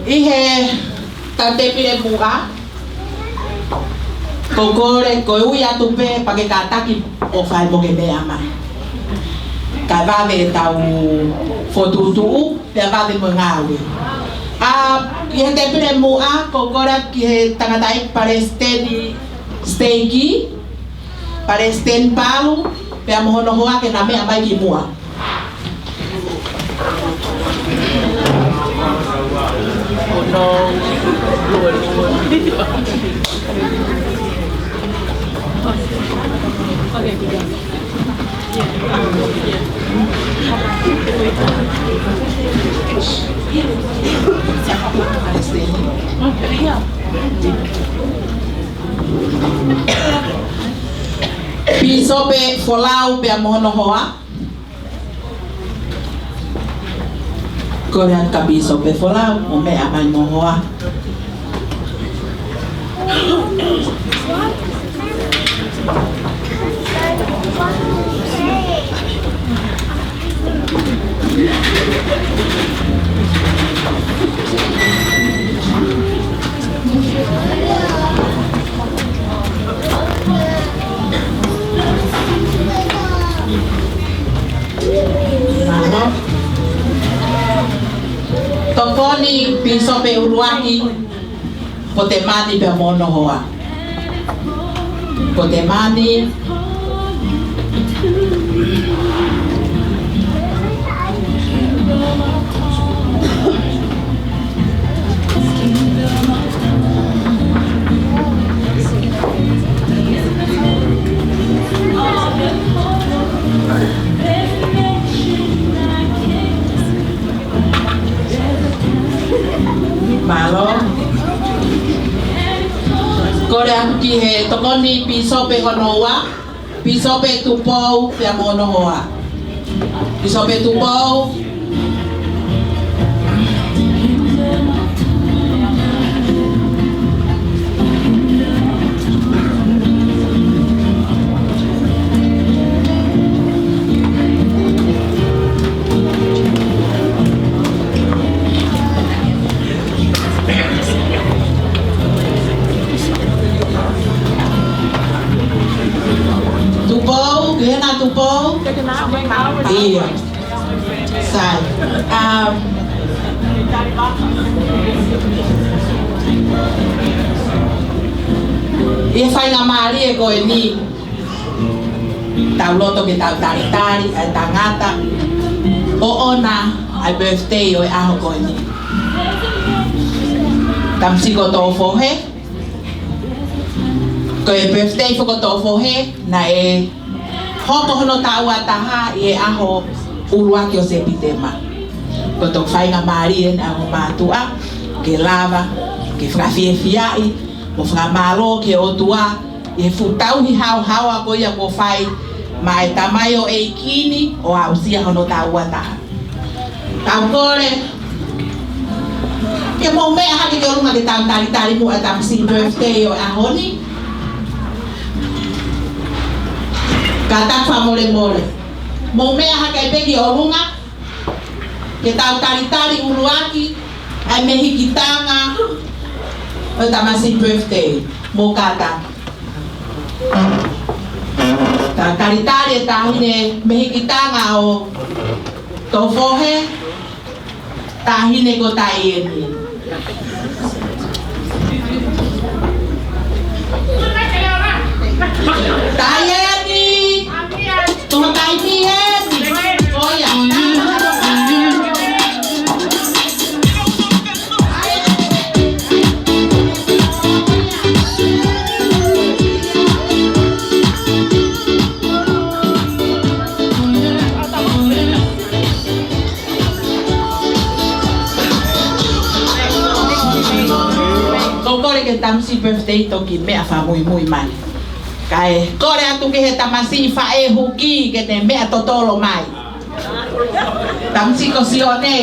Ihe tante pile buka kokore ko uya tupe pake kataki o fai boke be ama ka vave tau fotutu pe vave mengawe ihe tante pile buka kokore ki tangatai paresteni steiki paresten palu pe amono hoa ke name amai ki mua no, okay, good job. Pisope folau pe amono hoa. Korean kabiso pe folau o me amai mohoa. Toponi piso pe uruaki potemani pe mono hoa. Potemani malo Korea ki he tokoni piso pe honoa piso pe tupou pe mono hoa piso pe tupou Tupou, iya, sai. Ia fai ngamari e koe ni tau loto ke tau tari tangata o ona ai birthday o e aho koe ni. tamsi ko to fohe ko e birthday ko to fohe na e hoko hono taua taha e aho urua ki o se pitema ko to whainga marien a o mātua ke lava ke whakawhiawhiai mo whakamaro ke o tua e futauhi hau haua ko ia ko whai mai tamayo e kini o au sia hono taua taha tau kore ke mo mea haki ke runga ke tau tari mo a tamsi birthday o ahoni ka takwa more mo mea haka e pegi o runga ke tau tari uruaki ai mehi kitanga o tamasi birthday mo kata ta tari e tahine mehi kitanga o tofohe tahine ko taieni taieni toh taieni oh ya ke tamsi birthday toki mea fa muy mai kai kore atu ke he tamasi fa e huki ke te mea totolo mai tamsi ko sione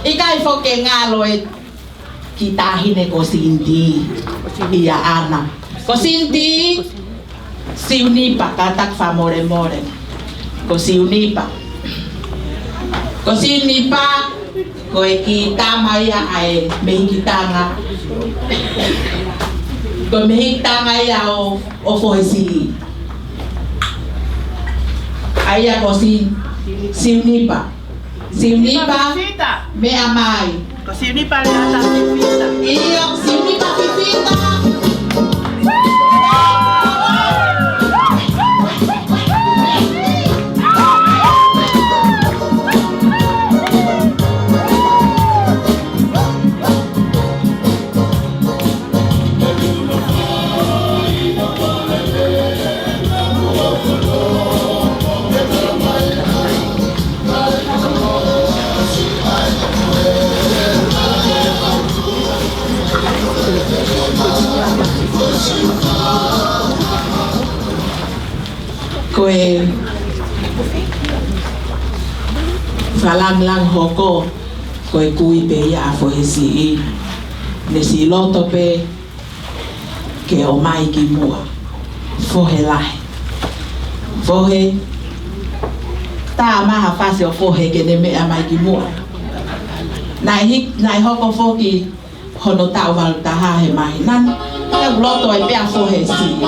Ikai foke ngalo e kita hine ko Cindy iya ana ko Cindy si unipa katak fa more ko si unipa ko e kita maya ai me kitanga ko me kitanga ya o foesi aya ko si unipa me amai. Si unipa le ata fifita. Iyo, si unipa fifita. Koe falang hoko koe kui pe ia fo hesi ne si loto pe ke o mai ki mua fo he lai fo he ta maha fase o fo he ke ne me a mai ki mua nai hoko fo ki hono tau wal taha he mai nan e loto ai pe a fo hesi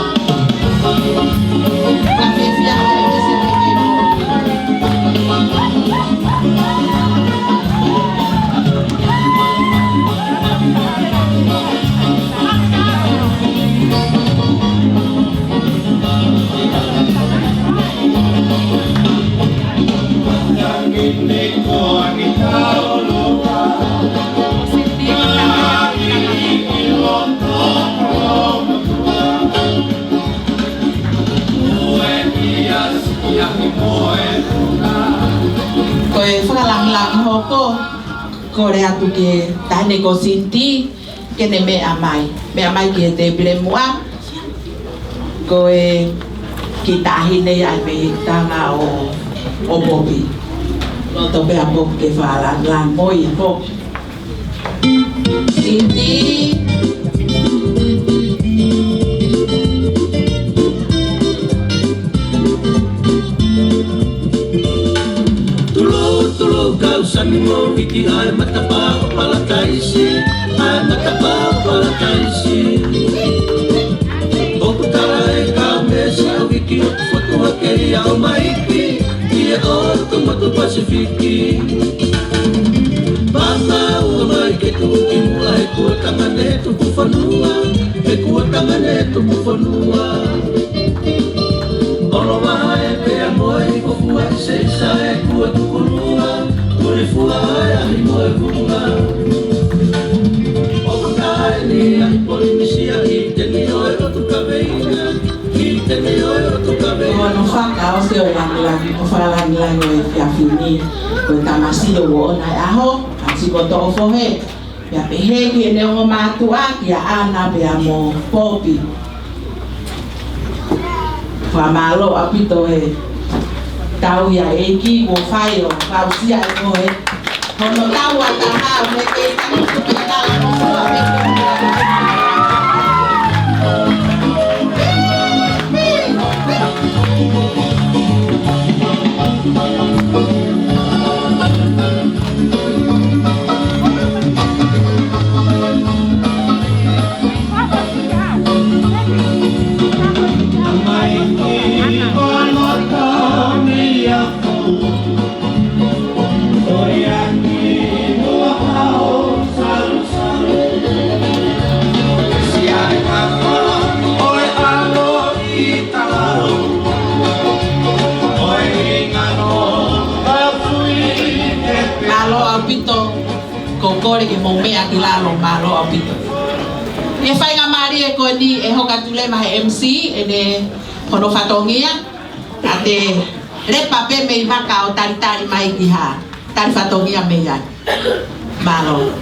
koe whakalang hoko kore atu ke tahine ko Cindy ke ne mea mai ki he te pire mua koe ki tahine ai me tanga o Bobby loto pe a Bobby ke whalang moi ho Cindy Sanmo iti ay matapa o palakaisi ay matapa o palakaisi Pasifiki Mama umai ke tuki mulai ku tangane tu kufanua e ku tangane tu kufanua Olo mai pe amoi ko fua se sa e ku tu kunua ku fua ya ni mo kunua O kai ni ai polimisia i te ni o tu kaveina i te ni o tu kaveina no faka o se o lang o fala lang o ya fini ko tamasi o ona aho asi ko to fohe ya pehe ki ne o matua ya ana be amo popi fa malo apito e tau ya eki o failo fa usia ko e kono tau ata ha me ke tanu ko na no fua me kore ke mo me atila lo malo apito e fai nga mari e ko ni e hoka tule ma MC ene kono fatongia ate le pape me maka o tari mai ki ha tari fatongia me ya malo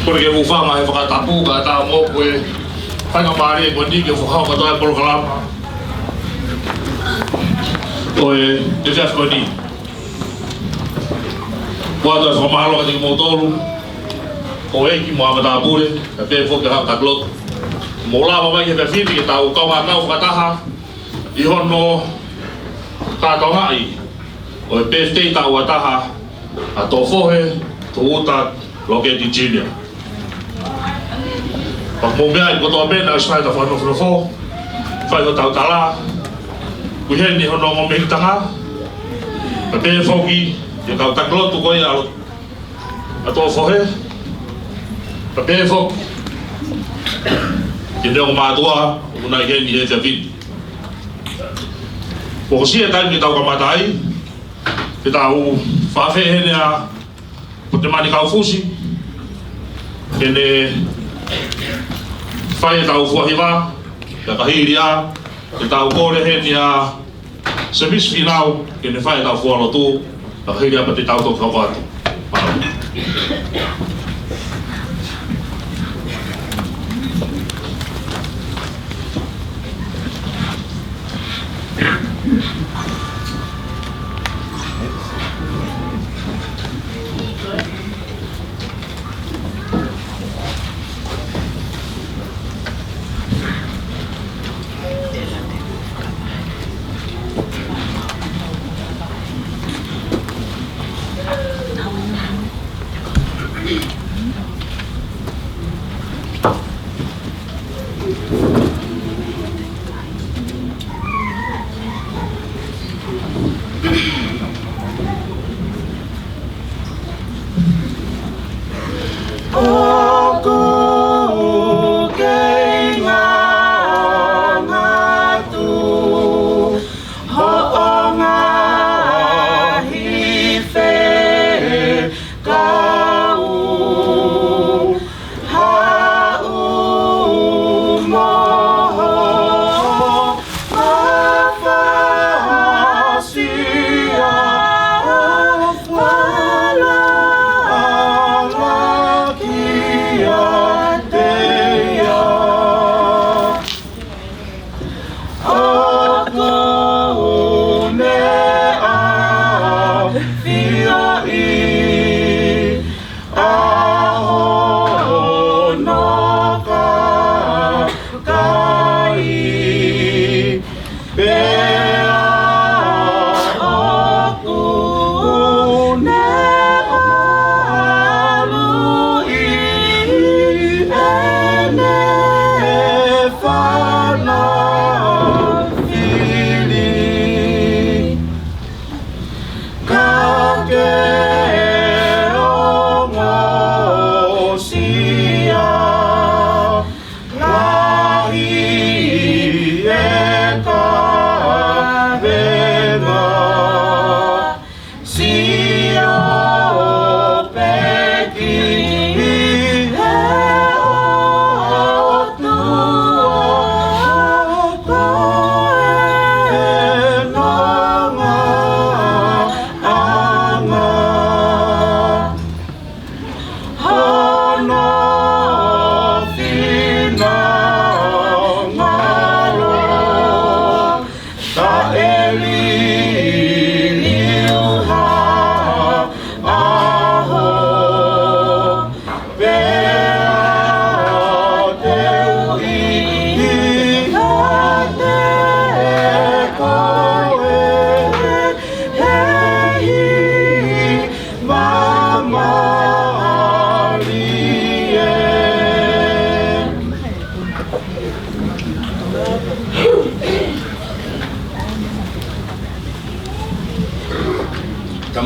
porque o fama e fakatapu ka ta mo ko e fai nga mari e ko ni ke fo ka ta programa Oe, te te asko ni. Wata so mahalo ka tiki motoru. Oe ki mo amata apure, ka te fo ke hao taklot. Mo lava mai ke te whiri ke tau kau ngā whakataha. I hono tātou ngai. Oe pēstei tau ataha. A tō whohe, tō uta, loke ti Chilia. Pak mo mea i kotoa pēna, i smai ta whanau whanau. Whai ho tau tala. Kuhen ni hono mo mehitanga. Ka te whoki, te kau taklotu koe alo. A tō whohe. Ka te whoki. Ke neo mātua, unai heni he te whiti. Ko sia taimi ke tau ka matai. Ke tau whawhe hene a po te mani kau fusi. Ke ne whai tau fuahiwa. Ka kahiri a. Ke tau kore heni a semis finau. Ke ne whai tau fualotu. Ka kahiri a pa te tau tō whakatu. King.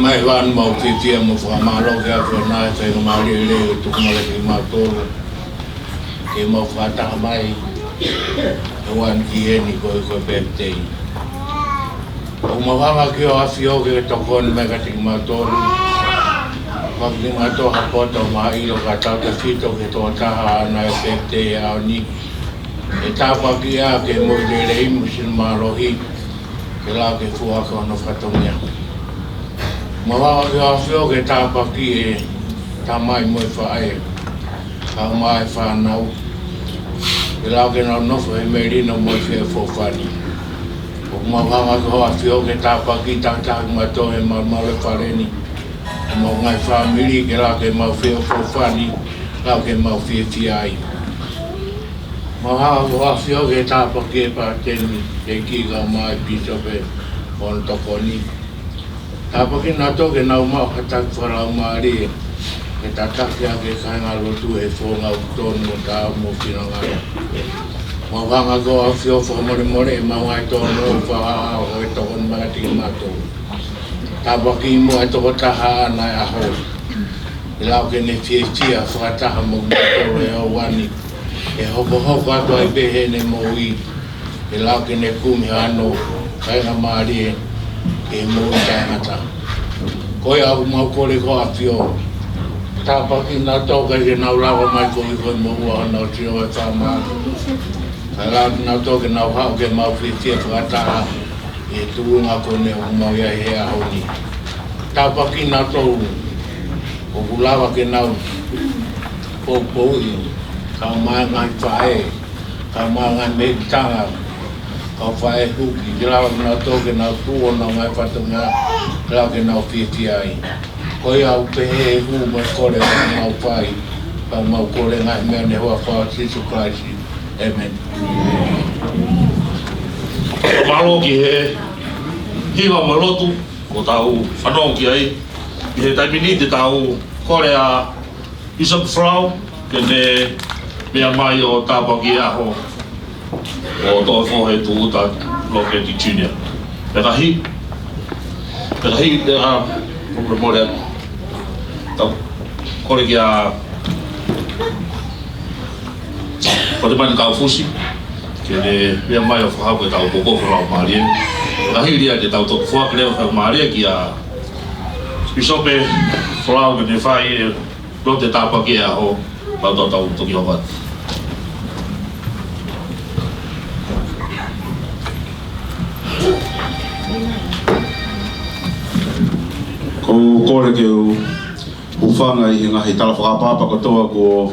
mai wan mau fifia mo fa malo ke fa na fa no mali le tu mo le ma to ke mo fa ta mai wan ki ni ko pete o mo va ke o afio ke to kon me ka ti ma to ma ki ma to ha po to ma i lo ka ta ke fito ke to ta na pete a ni e ta pa ki a ke mo le mo sin ma lo hi ke la ke fu a ko no fa to mia ma wa ga fio ke ta pa ki e ta mai mo fa ai ka mai fa na u ke la ke no fa me ri no mo fe fo fa ni o ma wa ga fio ke ta pa ki ta ma to e ma le fa re ni ma ngai fa mi ri ke la ke ma fe fo fa ni la ke ma fe fi ai ma wa fio ke ta pa ki pa te ni ke ki ga mai pi so pe on to ko ni apa ke na to ke na uma kata fara uma ri ke tata ke ka nga lo tu e fo nga to no ta mo ki na nga ma va nga go a fio fo mo ma wa to no fa o to on ma ti ma to ta ba ki mo to ta ha na a ho la ke ne fi ti a fa ta ha mo to e o wani e ho ka to e be he ne mo i e la ke ne ku mi ano ka nga ma ri e mo ta ta ko ya mo ko le ko afio ta pa ki na to ka ke na la mai ko mo wa na ti o ta ma ala na to ke na ha ke ma fi ti fa ta e tu nga ko ne mo ya he a ho ni ta pa ki na to o bulava ke na po i ka ma nga fa e ka ma nga me ta ka fai huki ke la na to ke na tu ona mai fa to nga la ke na fiti ai ko ia u pe hu mo ko le na fai pa ma ko le nga me ne wa fa Jesus Christ amen malo ki he hiwa malotu ko tau whanau ki ai i he taimini te tau kore a Bishop Frau ke ne mea mai o tāpa ki aho o tō whohe tu uta Loke Ti Junior. Pekahi te a kumre mōrea tau kore ki a kore mani kau fusi ke ne mea mai o whahau ke tau koko whalau maarie. Pekahi ria te tau tōku whaka leo whau maarie ki a Bishop Frau ke ne whai e ro te tāpa ki aho pau tau toki hopat. Ko kore ke u whanga i ngahi tala whakapapa katoa ko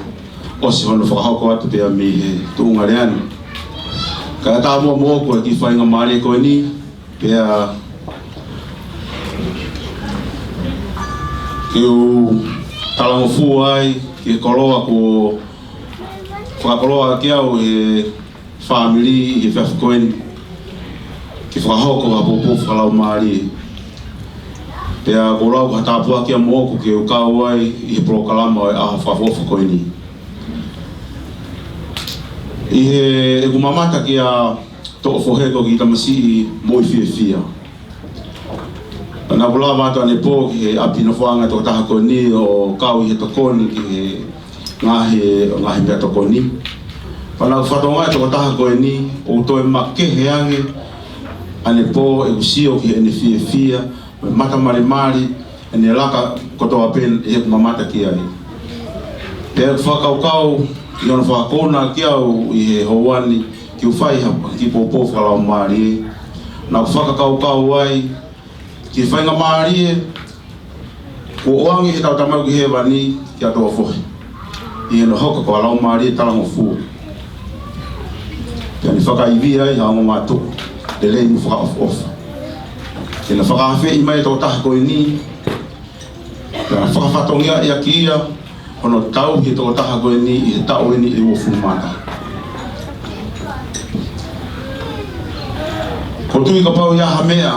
osi hono whakahoko atu pia mi he tuunga reani. Ka tā mua mua koe ki whainga maare koe ni, pia ki u talango fu ai, ki koloa ko whakakoloa ki au he whamiri i whiawhi koe ni. Ki whakahoko ha popo whakalau maare. Pea ko rau ka tāpua kia mōku ke u kau ai i he prokalama e aha whawhofa koe ni. I he e kumamata ki a tō whoheko ki tamasi i moi whiawhia. Nā kula mātua ne pō ki he api na whanga tō taha koe ni o kau i he tokoni ki he ngahi mea tokoni. Pana whatonga e tō taha koe ni o tō e makehe ange ane pō e usio ki he ne whiawhia mata mari mari ene laka kotoa pen e kumamata ki ai. Pea whakaukau i ona whakona ki au i he houani ki u whai hapa ki pōpō whakalau maari e. Nā whakakaukau ai ki whainga maari e ko oangi he tau tamau ki he wani ki atoa whohi. I eno hoka ko alau maari e talango fua. Pea ni whakaiwi ai haongo mātuku le lei mu whakaofa. Kena whakawhi i mai tō taha koe ni, kena whakawhatongia i a ki ia, hono tau hi tō taha koe ni i he tau e ni i uofu mata. Ko tui ka pau i aha mea,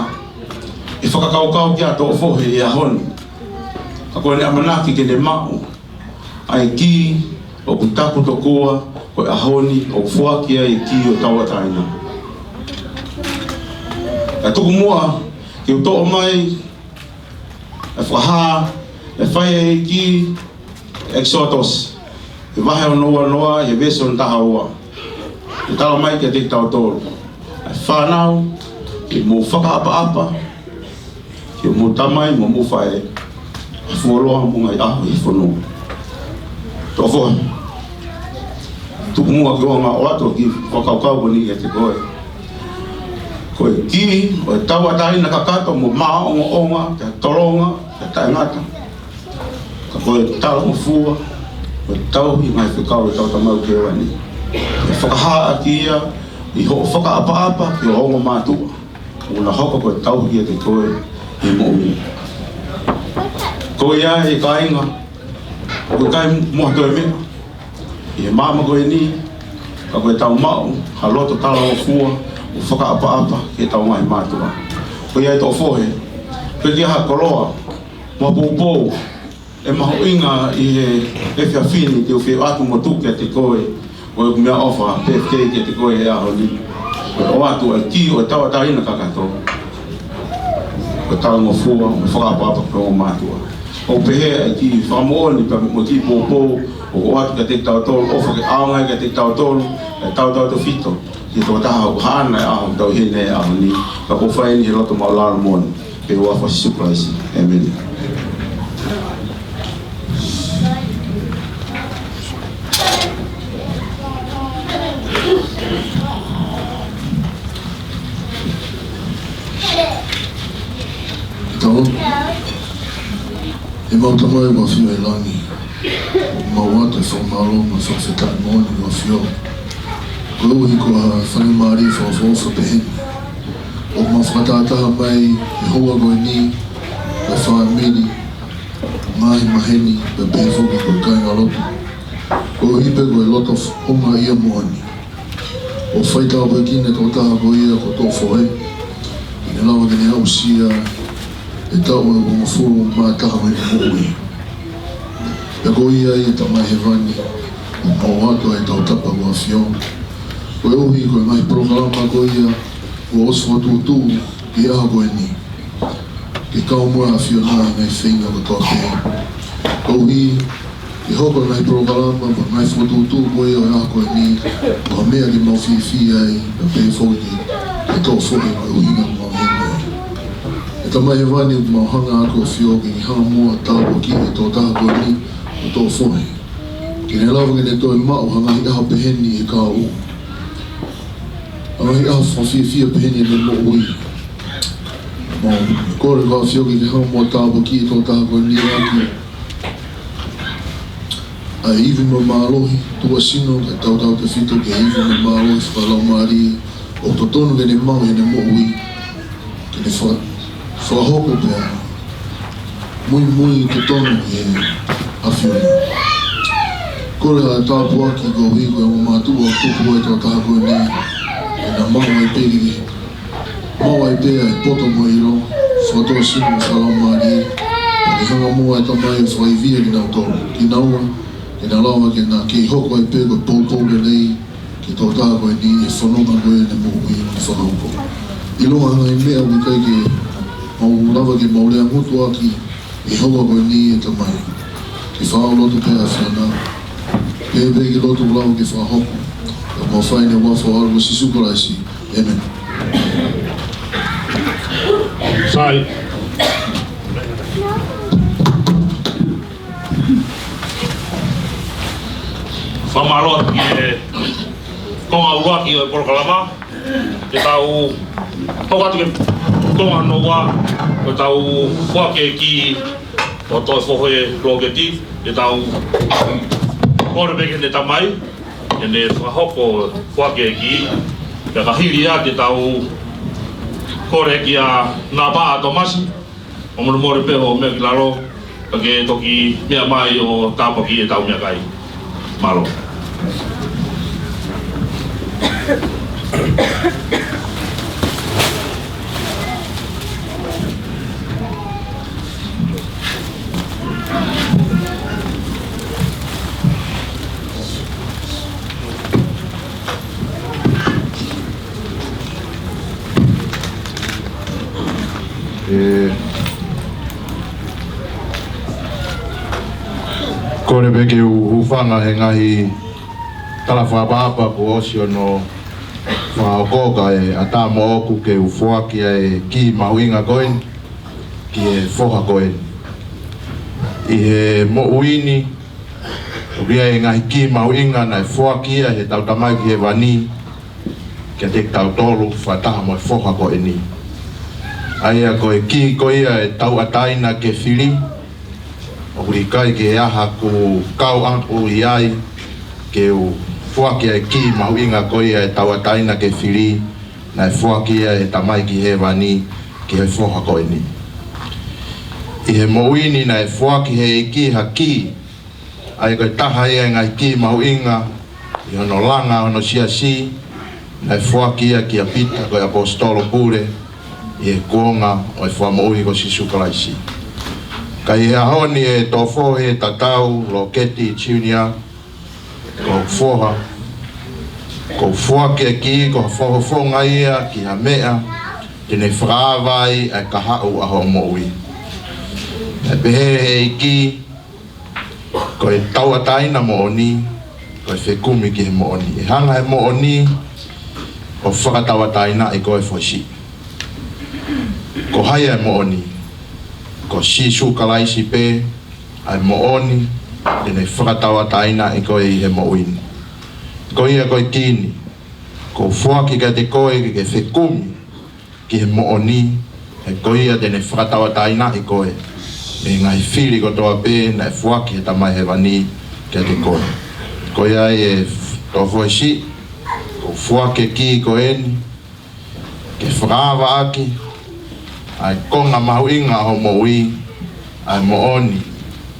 i whakakaukau ki a tō whohe i a honi. Ka koe ni amanaki ke ne mau, ai ki o kutaku tō koa, koe a honi o whuaki ai ki o tauataina. Ka tuku mua, ki utoa mai e whaha, e whai e ki Exodus. E wahe o noa, e veso na taha ua. E tala mai ke te tau tolu. E whanau, e mō whakaapa-apa, e mō tamai, mō whae, e fuoloha munga i aho i whanua. Tō whohe. Tuku mua ki o ngā o ato ki whakaukau ni e te koe. Koe ki, o e tau atahi na kakato mo maa onga, te toronga, te taingata. Ka koe tala mo fua, o e tau i ngai whikau e tau tamau ke wani. E whakahaa ki ia, i ho whakaapa-apa ki o onga mātua. O na hoka koe tau i te koe i mo'u. Koe ia e ka inga, koe kai moha toi mea. I e mama koe ni, ka koe tau mau, ha loto tala o fua, o whakaapa-apa ke tau ngai mātua. Koe ia e tō whohe, koe ki aha koroa, mua pōpō, e maho inga i e whiawhini te o whiu atu mo tuke te koe, o e kumea ofa, PFK ke te koe e aho ni. Koe o atu e ki o e tau atarina kakato. Koe tala mo fua, o whakaapa-apa ke o mātua. O pehe e ki whamooni pa mo ki pōpō, o atu ka te tau tolu, ofa ke aongai ka te tau tolu, e tau to fito. Ki tō taha o hana e aho, tau hene e aho ni. Ka po whai ni he roto maulana moni. Pe wafa surprise. Amen. Tau, e mauta mai wa whiu e langi. Mauata e whamalo ma whawhetai moni wa whiu. Koe ko a whani maari whawhawha peheni. O ma whakataataha mai e hoa koe ni, e whaamiri, mahi maheni, pe pehefuki koe kainga lotu. Koe hipe koe loto hunga ia moani. O whaitau koe kine tō taha koe ia ko tō whohe. I lawa kene au sia, e tau e o mawhuru mā taha mai ni moui. E koe ia i ta mai he vani, o mauato e tau tapa kua whio. Koe uhi koe mai programa koe ia, ua osu watutu i aha koe ni. Ke kau mua a whio nā ngai whinga ko tō te. Koe uhi, i hoko mai programa, koe mai watutu koe ia o aha koe ni, koe mea ki mau whiwhi ai, na pei whoki, e tō whoki koe uhi na mau hene. E ta mai he vani u mau hanga ako whio ki hanga mua tau o ki e tō taha koe ni, o tō whoki. Ki ne lawa ki ne tō e mau hanga hi aha peheni e kā u. Ai a whawhiwhia peheni ne mo ui. Mo, kore ka whioki ke hao mua tāpo ki e tō taha koe ni aki. Ai iwi mo mālohi, tua sino, kai tau te whito ke iwi mo mālohi whakalau maari. O tō tonu ke ne mau e ne mo ui. Ke ne whahoko pēr. Mui ke tonu e awhioni. Kore a tāpo aki ko hui koe mo mātua o tupu e tō taha koe ni. E na mau ai pēki, mau ai pēa e poto mo i ro, whatoa sinu whalau maari, e hanga mua e tamai e whaivia ki nau tōru, ki naua, e na lawa ke na kei hoko ai pēko e pōpōre nei, ki tō tā koe ni e whanonga koe ne mō ui ki whanauko. I loa hanga i mea ui kai ke, mau lawa ke maulea mutu aki, e hoa koe ni e tamai, ki whao lotu pēa whiana, pēpē ki lotu lawa ke whahoko, ma whaine wafo aru si sukaraisi. Amen. Sai. Whamarot ki e konga uruaki o e Porokalama. Ke tau tokatu ke konga noa. Ke tau whake ki o toi whohoe logeti. Ke tau kore peke ne tamai. E ne whahoko whake ki, ka kahiri a te tau kore ki a nā paa Tomasi, o munu mōre peho o mea ki laro, ka ke toki mea mai o tāpaki e tau mea kai. Malo. Kore beke ufanga he ngahi tala whaapapa ko osio no whaokoka e ata mo oku ke ufuaki e ki mauinga koen ki e foha koen. I he mo uini uria e ngahi ki mauinga na e fuaki e he tautamai ki he wani kia te tautolu whataha mo e foha koen ni. Aia ko e ki ko ia e tau ataina ke whiri o hui kai ke aha ku kau anku i ai ke u fuaki e ki mahuinga ko ia e tau ataina ke whiri na e fuaki e tamai ki he wani ki he foha ko ni. I he mouini na e fuaki he iki haki ai ko taha ia ngai ki mahuinga i hono langa hono siasi na e fuaki ia ki a pita ko e apostolo pure i e kuonga o e fua moui ko Sisu Kalaisi. Ka i ahoni e tofo he tatau loketi chiunia ko foha ko fuake ki ko fofonga ia ki ha mea tene whaavai e ka hau aho moui. E pehe he ki ko e tau ataina mo oni ko e whekumi ki he mo oni. E hanga he mo oni o whakatau ataina e ko e fosi. Ko haia e mo oni ko Sisu Kalaisi pe ai mo oni tene whakatau ataina e ko e he mo uini. Ko ia ko e tini ko fuaki ka te koe ki ke whekumi ki he mo oni e ko ia tene whakatau ataina e ko e me ngai whiri ko toa pe na e fuaki he tamai he wani ki te koe. Ko ia e tofo e si ko fuaki ki ko eni ke whakawa aki ai konga mahuinga ho moui ai mooni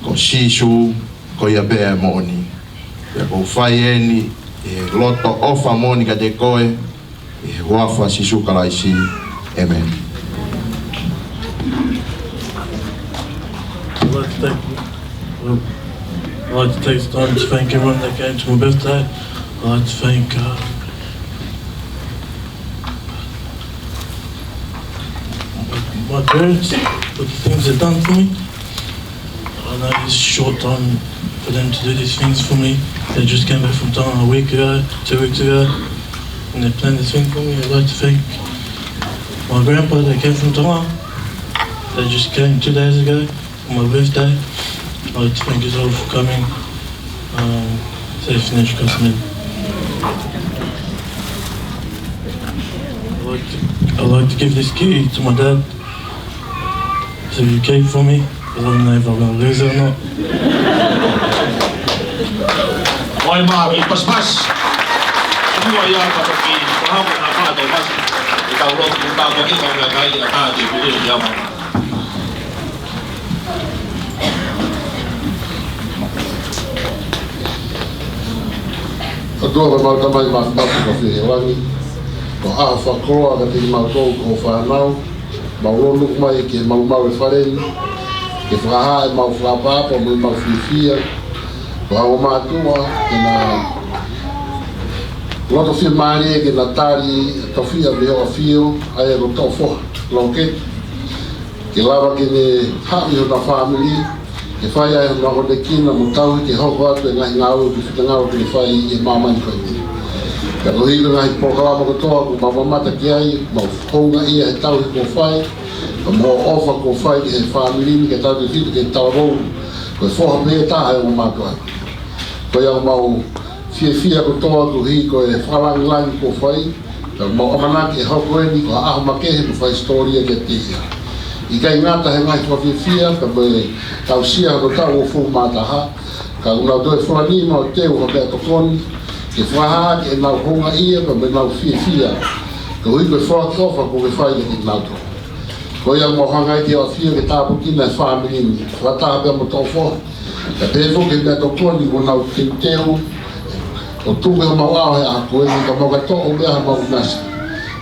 ko Sisu ko ia pe ai mooni ia ko whai eni e loto ofa moni ka te koe e huafa Sisu Kalaisi. Amen. I'd like to take the time to thank everyone that came to my birthday. I'd like to thank my parents for the things they've done for me. I know it's short time for them to do these things for me. They just came back from Tonga a week ago, 2 weeks ago, and they planned this thing for me. I'd like to thank my grandpa that came from Tonga. They just came 2 days ago for my birthday. I'd like to thank you all for coming. Safe financial customers. I'd like to give this key to my dad. So you keep for me, because I don't know if I'm going to lose it or not. Oi maa i paspas. Mua ia ka toki ko hau na pa to mas. I ka ro ku ta ko ki ko na kai a ta ti ku ia ma. Atua ka mau tamai ma patu ka whiri wangi. Ko a whakroa ka te mau tō ko whanau. Mau ronu mai ke mau mau e whareni. Ke whaha e mau whapapa mo mau whiwhia. Ko hau mātua ke nā loto whia maare ke nā tāri tawhia me o a whio ai e roto whoha loket. Ke lawa ke ne hawi o nā whamiri. Ke whai ai o nā hone kina mo tau ke hoko atu e ngahi ngāu ki whita ngāu ke whai e māmani koe ni. Ka rohira ngahi pokalama katoa ko mamamata ki ai, mau honga ia he tau he ko whai, ka mo ofa ko whai ki he whamirini ke tau te whita ke tau rou, ko e whoha mea taha e o mātua. Ko iau mau whia katoa ko hi ko e whalangilangi ko whai, ka mau amanaki e hoko eni ko aho makehe ko whai storia ke te ia. I kai ngata he ngahi ko whia, ka me tau sia ko tau o whu mātaha, ka unau doe whanima o teo ho mea tokoni, ke whaha ke nau honga ia ka me nau whia ka hui koe whakatofa ko ke whai ke nau to. Ko ia mo hangai ke o whia ke tāpu kina e whaamirini, whataha pia mo tau whoa. Ka pēwho ke mea tokoni ko nau teu o tume o mau ao he a koe ni ka mau kato o mea mau nasi.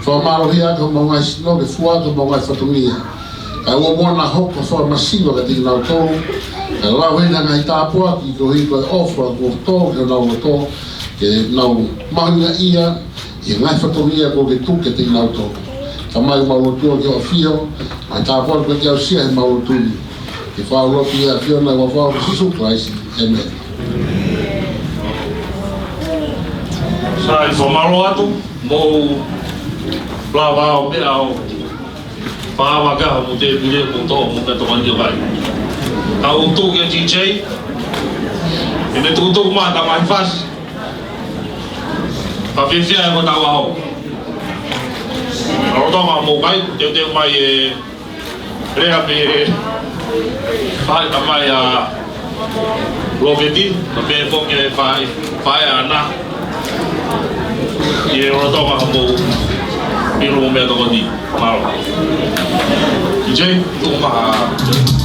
Whamaro hia ka mau ngai sino ke fua ka mau ngai whatumia. Ka ua mona hoko wha masino ka tiki nau tōru. Ka lau hena ngai tāpua ki ko hui koe ofra ko tō ke nau o tō. Ke nau mahunga ia, i ngai whatoria ko ke tuke te nau tō. Ka mai maurotua ki o whio, mai tāpua ko ke au sia he maurotua. Te whaolopi a whiona wa whao Jesus Christ. Amen. Sa i whamaro atu, mō plawao mea o whaawakaha mo te pire mo tō mo ka tōkani o vai. Ka utu ke DJ, e ne tūtuk maa ta mai whas, ka whiwhia e ko tau aho. Arotonga mō kai, te mai e rea me whae ta mai a Loveti, ka me whoki e whae ana. I e rotonga mō piro mo mea tōkani, maro. DJ, tūk maha.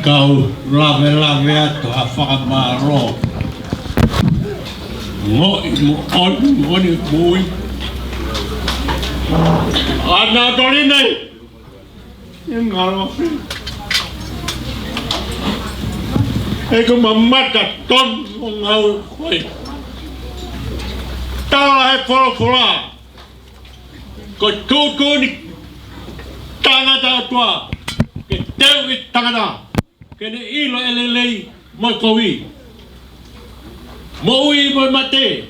kau lawe atu a whakamaro. Ngoni mui. Ana tori nei. Ngaro. Eko mamata ton ngau koi. Tala he fora. Ko tutu ni tangata tua. Ke teu i tangata. Ke ne ilo elelei mo kowi. Mo ui mo mate.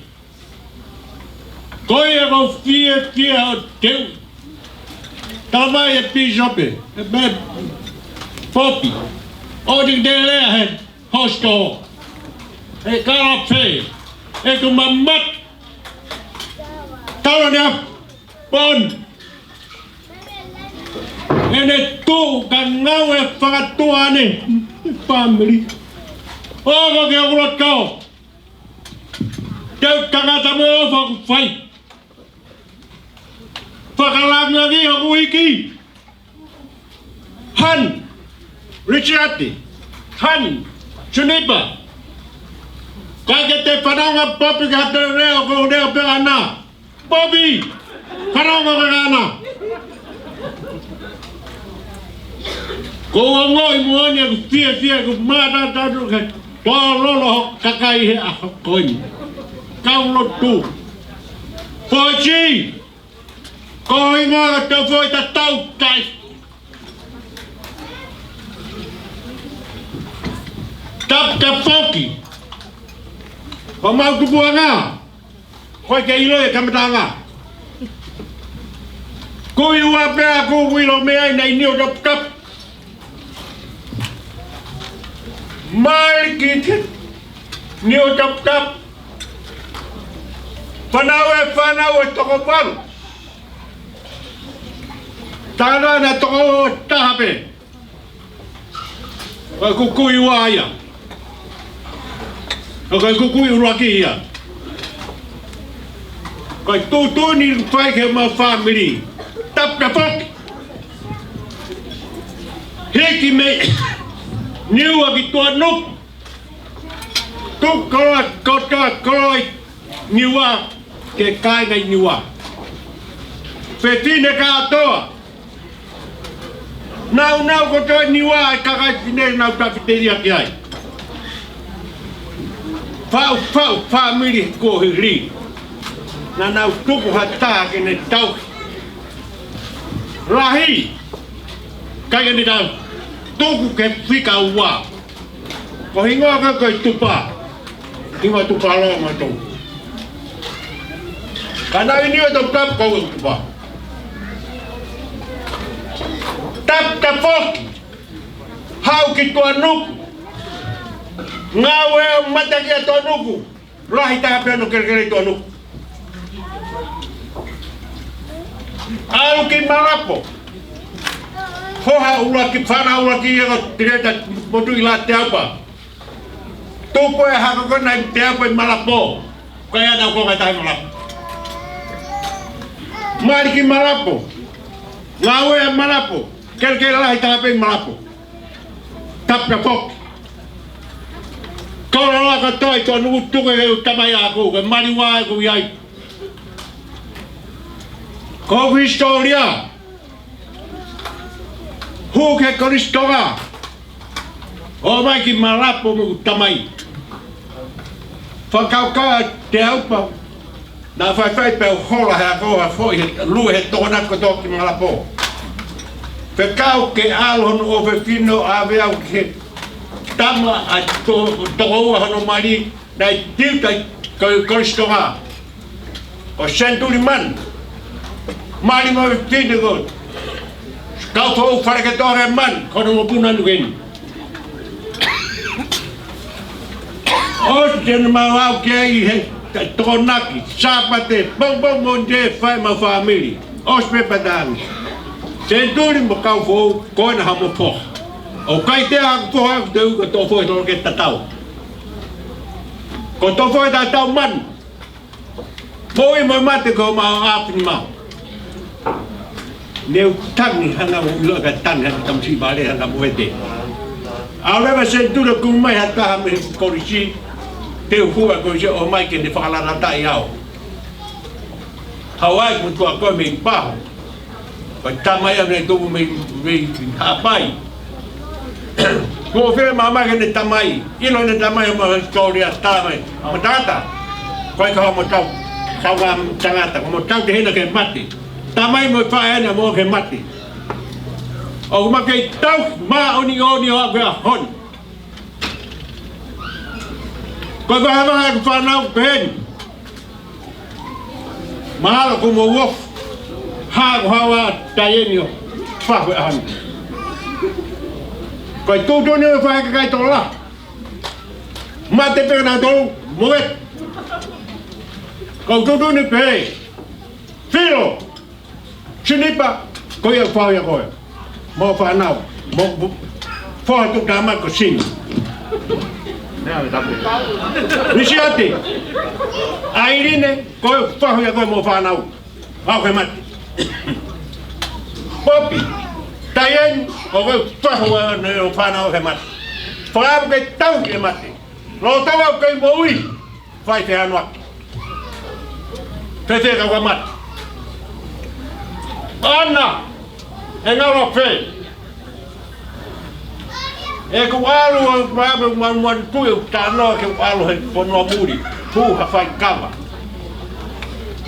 Koi e mo fie o teu. Tamai e pijope. E me popi. Odi de lea he hosto. E karafe. E ku mamat. Talo ne pon. Ene tu kan ngau e whakatuane family. Ogo ke urot kau. Teu kangata me o whakawhai. Whakalang lagi aku iki. Han Richardi. Han Chunipa. Kaya te whananga popi ka te reo ko reo pe ana. Popi! Whananga ka ana. Ko ngoi muonia ku fia ku mata tatu ka toa lolo kakai he a koini. Kau lotu. Pochi! Ko inga te foi ta tau kai. Tap ka foki. Ko mau tu buanga. Ko ke ilo e kamatanga. Ko iwa pe aku wilo me ai nei niu tap tap. Mai kit. Niu tap tap. Fanawe toko pang. Tana na toko tahape. Kuku iwa ya. Kau kuku uraki ya. Kau tu ni fai ke ma family. Tap dapat. Heki me. Niu agi tua nuk. Tu kalau niwa ke kai ngai niwa. Fetine ka toa. Nau ko to niwa ka sine nau ta fiteria ki ai. Fau family ko hiri. Na nau tuku hata ke ne tau. Rahi. Kai ni tau. Tuku ke fika wa. Ko hinga ka ko tupa. Hinga tupa lo ma tu. Kana ini o tap ko tupa. Tap tapok. Hau ki tua nuku. Ngawe mata ki tua nuku. Rahi ta pe no kere tua nuku. Au ki malapo. Hoha ula ki whana ula ki ego tireta motu i la te apa. Tupo e haka kona i te apa i malapo. Kaya na ko ngai tahi malapo. Mari ki malapo. Ngawe e malapo. Kere lahi tahape i malapo. Tap na pok. Kora la ka toi toa nuku tuke e utamai ako. Ke mari waa e ku iai. Ko historia. Hu ke koristora. O mai ki malapo mo utamai. Whakauka te aupa. Na whai pe hola hea koha foi lue he tōna ko tōki malapo. Whakau ke alhon o whiwhino a wea ke tama a tōua hano mari nei tiutai koristora. O Century Man. Mari mo whiwhino ko. Kau tōu whareketore man kono mo puna nukeni. O tēnu mau au ke ai he tōnaki, sāpate, pong mo te whai ma family. O spepa dāmi. Century mo kau fōu koina hamo poh. O kai te aku poh aku te uka tō fōi tō ke tatau. Ko tō fōi tatau man. Pōi mo mate ko mau āpini mau. Neu tangi hanga mo ilo ka tangi hanga tamsi bale hanga mo ete. Aureva se tura ku mai hata me korisi te hua ko se o mai ke ni fala na tai au. Hawaii ku tua ko me pa. Pa tamai ave do me hapai. Ko fe mama ke ni tamai. Ilo ni tamai ma historia tamai. Matata. Ko ka mo tau. Sawam tangata mo tau te hina ke mati. Tamai mo fa ana mo ke mati. O ma ke tau ma oni o ga hon. Ko ba ha ko fa na pen. Mahalo ko mo wof. Ha wa tayenyo. Fa ko han. Ko tu ni fa ka kai to la. Ma te pe na to mo et. Ko tu ni pe. Filo. Chinipa ko ya fa ya ko. Mo fa na mo fa tu ka ma ko sin. Risiati. Airine ko fa ya ko mo fa na. Ha ko mat. Popi. Tayen ko fa wa no fa na ko mat. Fa ke tau ke mat. Lo tau ke mo ui. Fa te anwa. Te ka mat. Anna. Engalo fe. E ko alu man tu ta no ke alu he pono muri. Tu ha fai kava.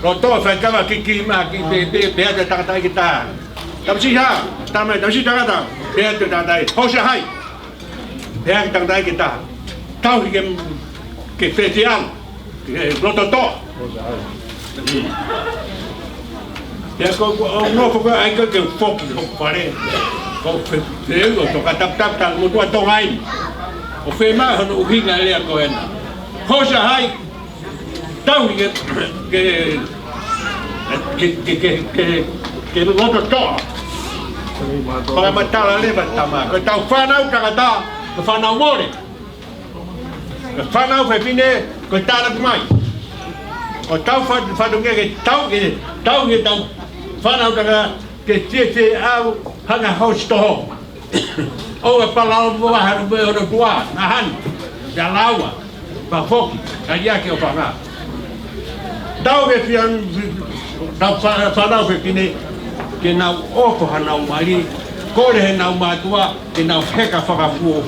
Lo to fai kava ki ma ki be ta ta kita. Tamsi ha, tamai tamsi ta ta. Be ta ta. Ho sha hai. Be ta ta kita. Tau ke festival. Lo to. Ya ko no ko ai ko ke fok ko pare ko fe lo to ka tap ta mo to ngai o fe ma no hinga le ko en ho sha hai tau ke lo to ko ma ta la le ba ta ma ko tau fa na ka ta ko fa na mo le ko fa na fe pine ko ta na mai o tau fa do ke tau Fana ka ke te au hanga hosto. O pa la mo ha no be o tua na han. Ya lawa. Pa foki, ka ya ke o fana. Dau be fian da fana be kine ke na o ko hana o mari. Ko le na o matua ke na feka faka fu.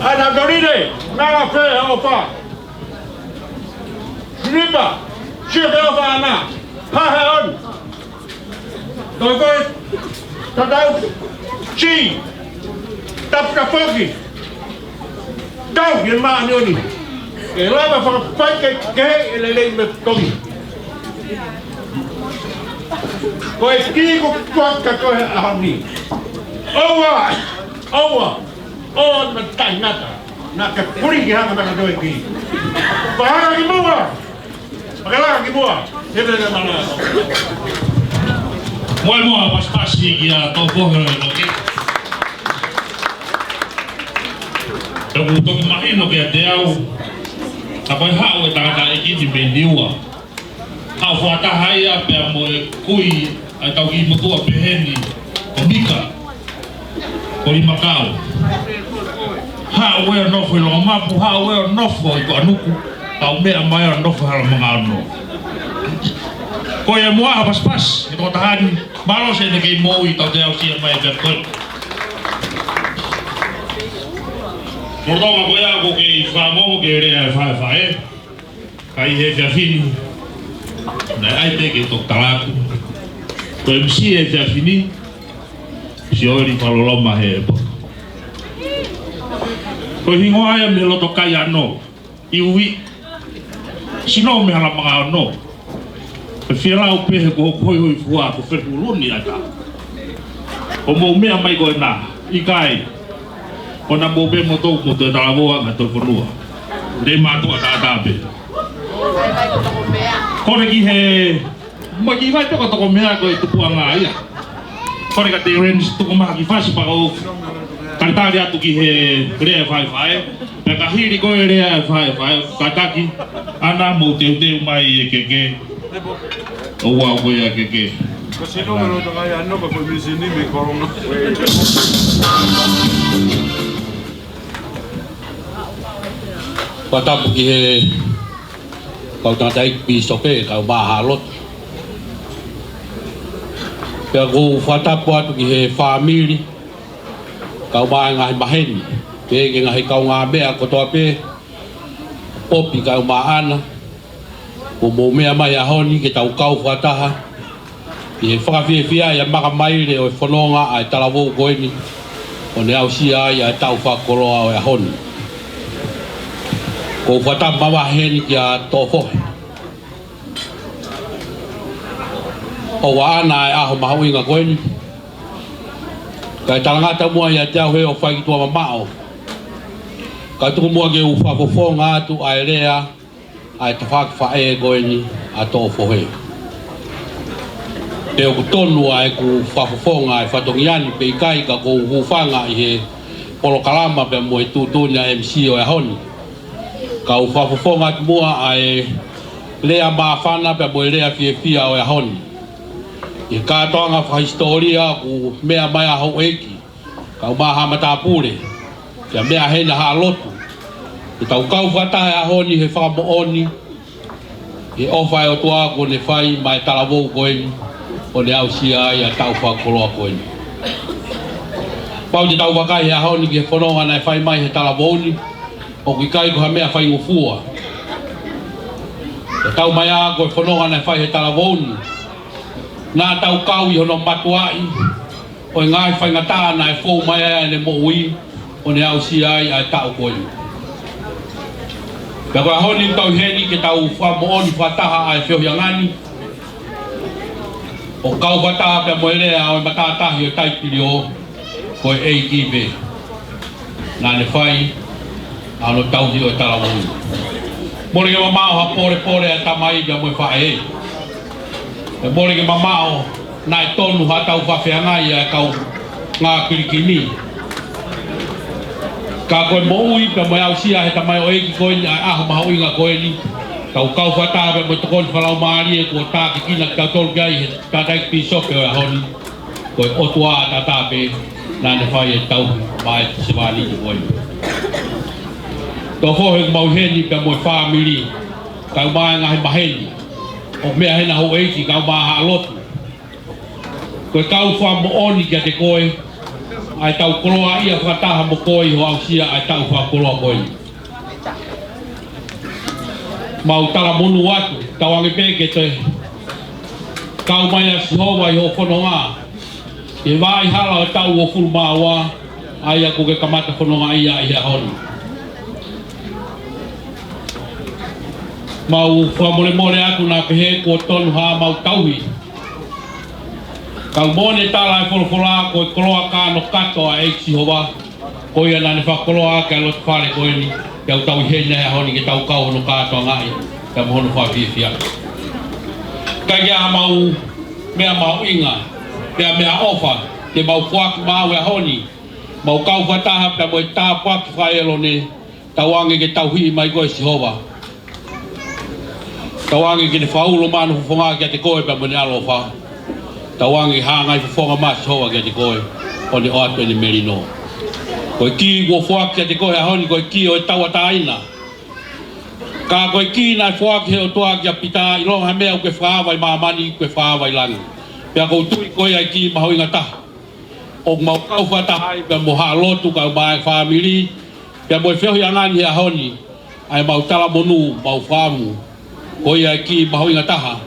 Ana doride, na fe o pa. Riba, chega fana. Ha on. Tôi coi tao đâu chi tập cà phê đâu hiện mà nữa đi để lại mà phải cái lên mà công coi kí cũng quăng cả coi hàng đi ô mà cảnh nát cái puri kia mà nó đôi kí bà cái mua cái là cái mua thế nên là mà Moi mua pasti kia tau pohon lagi. Tunggu mahin no kia deau. Apa hak we tak iki di bendiwa. Apa tak haya pe mo kui atau ki motua peheni. Komika. Kori makau. Hak we no foi lo mapu hak we no foi ko anuku. Tau me amai no foi hal mangano. Ko ya mua pas itu tahan malos ini kay mo ito tayo siya may berkot. Mordong ako ya ko kay famo kay rea fa kay he jafini na ay te tok talak ko MC e jafini siori paloloma he ko hingo ay me lo to kaya no iwi sino me hala mga no Fira o pe ko hoi fua ko fe fuluni ata. O mo me mai ko na ikai. Ona mo be mo to da voa na to fonua. De ma to ta be. Ko ne ki he mo ki vai to ko mea ko tu puanga ia. Ko ne ka te range to ko ma ki fasi pa o kantari atu ki he rea fai. Pe ka hiri ko rea fai kataki ana mo te mai keke. O wa ko ya keke Kasi numero ito kaya ano, kapag may sinimi, korong na. Patap ki kau tang dai pi sope kau mahalot. Pero kau fatap buat ki family kau ba ngai mahen. Pe ngai kau ngabe aku to pe popi kau maana. Ko mo me mai a honi ki tau kau fataha. Ki fia ya maka mai le o fononga ai talavo goini. O ne au sia ya tau fa koroa o honi. Ko fata mama hen kia tofo. O wana ai aho mahu inga koeni. Kai talangata mua ya tau he o whai tua mamao. Kai tuku mua ke ufafofo ngā tu ai rea ai tawhak whae koeni a tofo he. Te o kutonu ai ku whafofo ngā ai whatongiani pe ikai ka ko ufanga i he polo kalama pe mua i tutunia MC o e honi. Kau whafofonga mua ai lea mawhana pe moe lea fia o e honi. I kātoanga whahistoria ku mea mai a hau eki. Kau maha matapure. Kia mea hena haa lotu. I tau kau whatahe a honi he whamo oni. I ofai o tua ko ne whai mai talavou koeni. O ne au sia ai a tau whakoloa koeni. Pau te tau wakai a honi ki he whanonga nei whai mai he talavou ni. O ki kai ko ha mea whai ngofua. E tau mai a koe whanonga nei whai he talavoni. Nā tau kau i hono matuai. O i ngai whai ngata na e fōu mai ai ne mo ui. O ne au si ai ai tau koe. Pea koe honi tau heni ke tau whamooni whataha ai whiohiangani. O kau whataha pia moelea o i matatahi o taipiri o koe ATV. Nā ne whai ano tauhi o tarawoni. Mori ke mamao ha pore a tamai kia moe whae. E mori ke mamao nai tonu ha tau whawhiangai a kau ngā kirikini. Ka koe mo ui pe moe au sia he tamai o eki koeni ai aho maha uinga koeni. Kau kau whataha pe moe tokoni whalau maari e kua tā ki kina ki tau tolu kai he tātai pi soke o e honi. Koe otua a tātāpe nā ne whai e tau mai se wāni ki koeni. Tō whohe ku mauheni pe moe whamiri. Kau mai ngahi maheni. O mea hena ho eiki kau maha alotu. Koe kau whamooni kia te koe. Ai tau koloa ia whataha mo koe ho au sia ai tau whakoloa koe. Mau tala monu atu. Tau ange peke te. Kau mai a sihova i ho whanonga. E vai hala o tau o furu maawa. Ai a koe kamata whanonga ia i hea honi. Mau whamore aku nā pehe ko tonu ha mau tauhi. Kau mone tala e wholofola ko e koloa kāno kato a eiksi hova. Ko ia nane whakoloa ke alo te whare koe ni. Ke au tau hene hea honi ke tau kau hono kato a ngai. Ke mohono whawhiwhia. Kai kia mau mea mau inga. Pea mea ofa. Ke mau whaki mau e honi. Mau kau whataha pea mo e tā whaki whaelo ne. Tau ange ke tau hui mai koe si hova. Tawangi ki ne whaulo manu whonga kia te koe pa mune alo wha. Tawangi hāngai whonga masi hoa kia te koe. O ne oatu e ne merino. Koe ki kua whoaki kia te koe a honi koe ki o e taua tāina. Ka koe ki nai whoaki he o toa kia pita i longa mea uke whaawai maamani uke whaawai langi. Pea kou tui koe ai ki maho inga taha. O mau kau whatahai pea mo haa lotu kau mai whaamiri. Pea mo e whiohi angani he a honi. Ai mau tala monu, mau whaamu. Koe ai ki maho inga taha.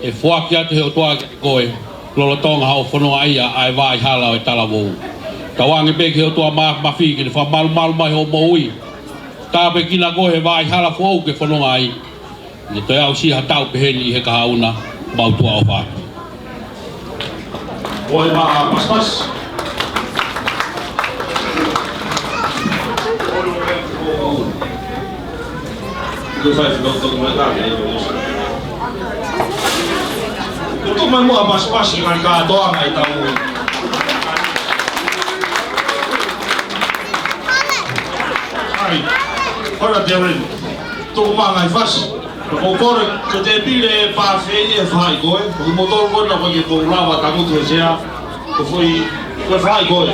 E whuaki atu he o toa ki koe. Lolo tonga hao whanonga ia ai vai hala o e talavou. Tawangi peke he o toa mawhi ki ne wha malu mai ho mo ui. Tāpe kina koe he vai hala whau ke whanonga ai. Ne toi au si ha tau peheni he kahauna mau tua o whātu. Oi maa pas. Tutup mai mua pas dengan katoa ngai tau. Ai. Ora dia rin. Tu ma ngai fas. Ko kore ko te pile pa fei e fai koe. Ko motor ko na ko ke ko lava ta mo to sea. Ko foi ko fai koe.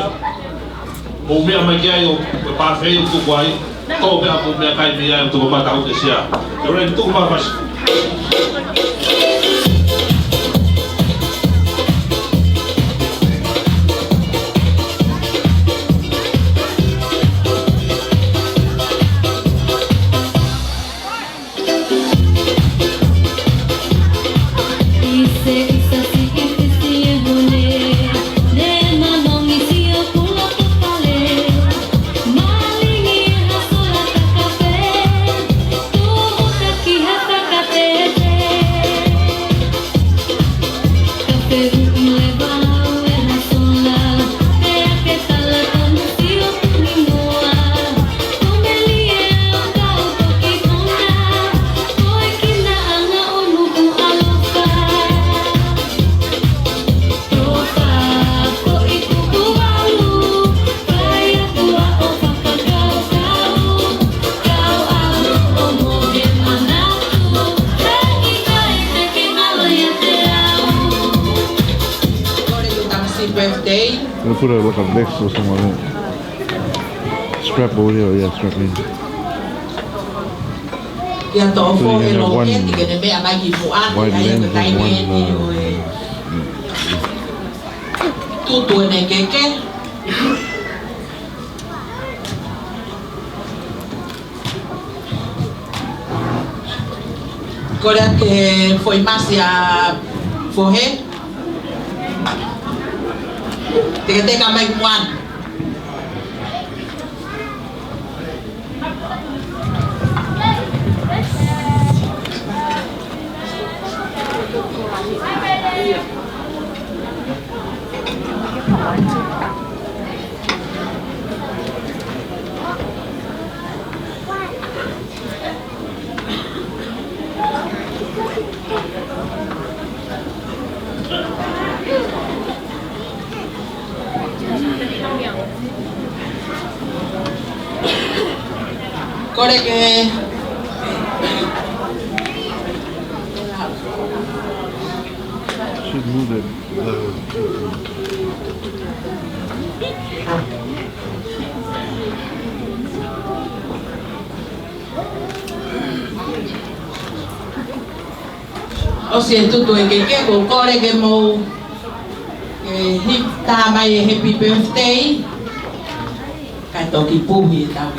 O me ama ke ai o pa fei ko kwai. Ko me apo me kai me ai to ma ta o te sea. Eu ren tu ma pas. Birthday. I'm gonna put a like a mix or something like that. Scrap over here, yeah, scrap in. Ia to So fo you e have lo one ke ti ke me ama ki fu an white ai lens ko and tai one, ne tu tu ne ke Kora que foi masia fohe. Te tenga mai one. Kore que Should move it. o siento tu que ko kore que mo hip ta mai happy birthday. Ka to ki puhi ta.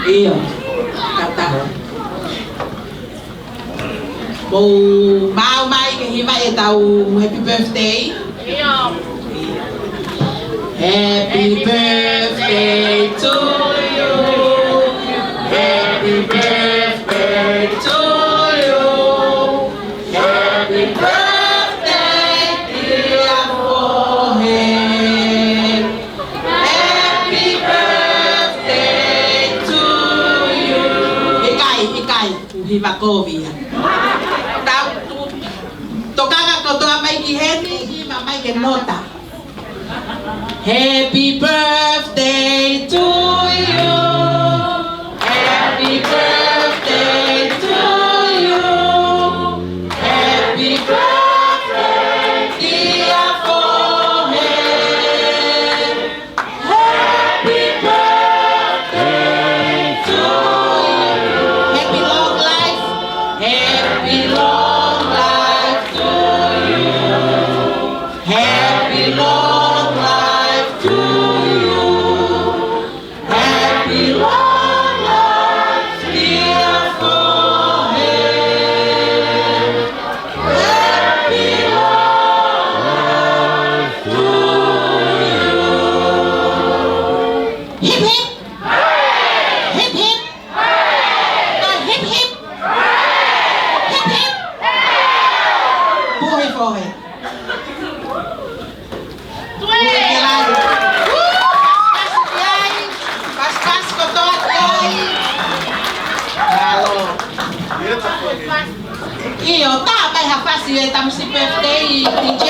Iya, kata mau mai ke hiba e tau happy birthday. Happy birthday to you. Happy birthday to you. Happy birthday dear Forehead. Happy birthday to you. Ikai, hiba kovia. Tokanga kotoa mai ki heni, ima mai ke nota. Happy birthday to you. Happy birthday to you. Happy birthday, dear Forehead. Happy birthday to you. Happy long life. Happy long life to you. Happy long life to you. Happy long life, dear Forehead. Happy long life to you. Hip hip. Hip hip. Hip hip. Hip hip. Buhay Forehead. Pas ko to ay. Iyo, ta may hapas si tam si birthday DJ.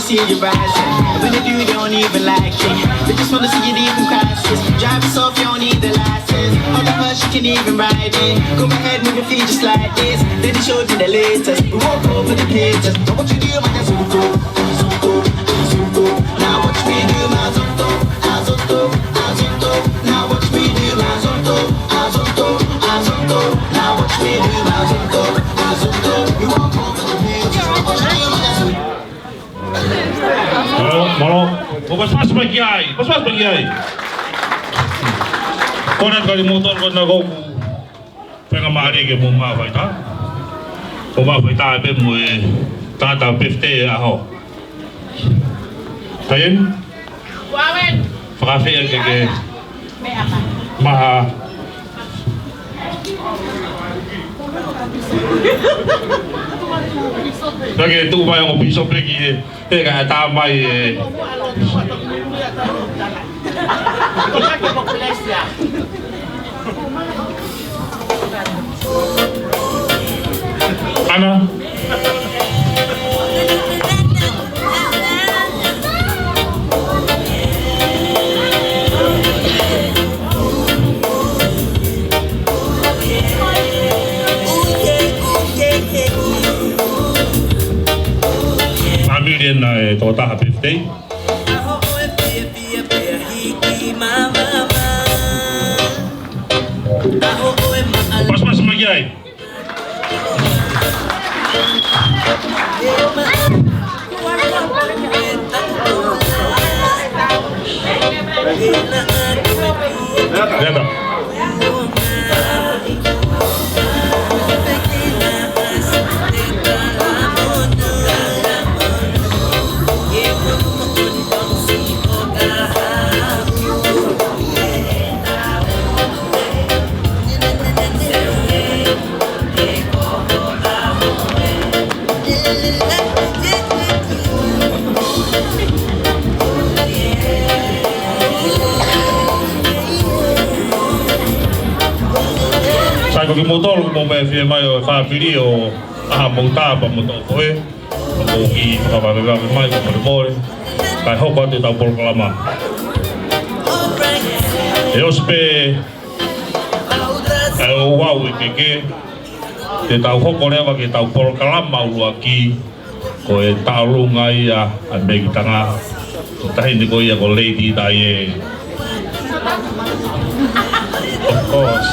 see you rising. And when they do, they don't even like it. They just wanna see you leave from crisis. Drive us off, you don't need the license. On the bus, you can even ride it. Go ahead, move your feet just like this. Then they showed you the latest. We walk over the pages. Know what you do, man, that's Zuko, Zuko, Zuko. Now watch me do my Zuko, Zuko, Zuko. Now watch me do my Zuko, Zuko, Zuko. Now watch me do my Zuko, Zuko. We walk over the pages. Know what you do, man, that's Zuko. Malo, pas pagi ai, pas pagi ai. Kau nak kali motor kau nak kau pengen mari ke rumah apa itu? Rumah apa itu? Apa mu tata 50 aho. Kain? Wawen. Frafe ke maha. Lagi tu bayang opi sop lagi, kat tamai. Ana. Million na tota happy birthday. Pas magyay. Lihat. Sai ko ki motor mo me fie mai o fa pili o a mo ta pa mo to koe mo ki ka ba ga mai ko mo more kai ho ko te ta por klama e o spe ai o wa we ke te ta ho ko le wa ke ta por klama u aki ko e ta lunga ia a me ki tanga ta hindi ko ia ko lady da ye of course.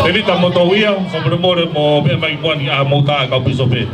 Jadi tak mau tahu ya, kalau boleh mau memang ibuan ya mau tak kau bisa be.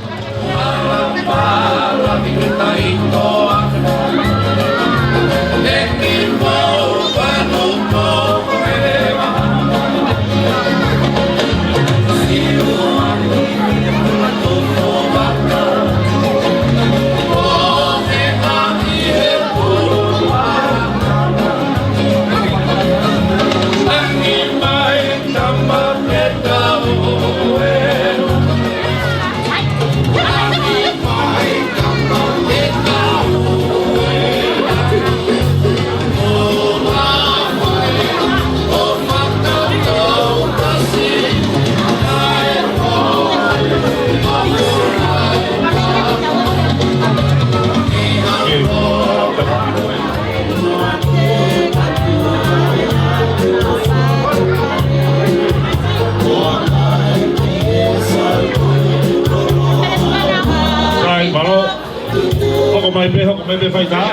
Hok mai be fai ta.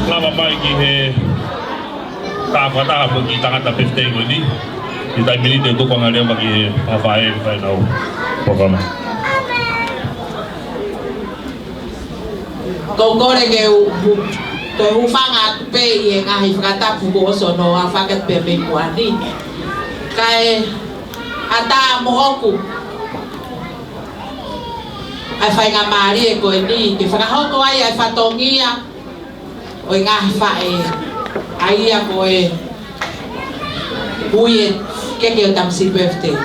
Lama mai ki he tāwhata hapu ki tangata peftei koe ni. I tai minite o toko ngā rewa ki he hawhae whai nau programa. Kore ke te ufanga tupe i e ngahi whakatapu ko oso no a whakat pe me kuani. Kai ata mohoku ai whai ngā maari e koe ni. Ke whakahoko ai ai whatongia o i ngahi whae ai a koe ui e keke o tamsi birthday.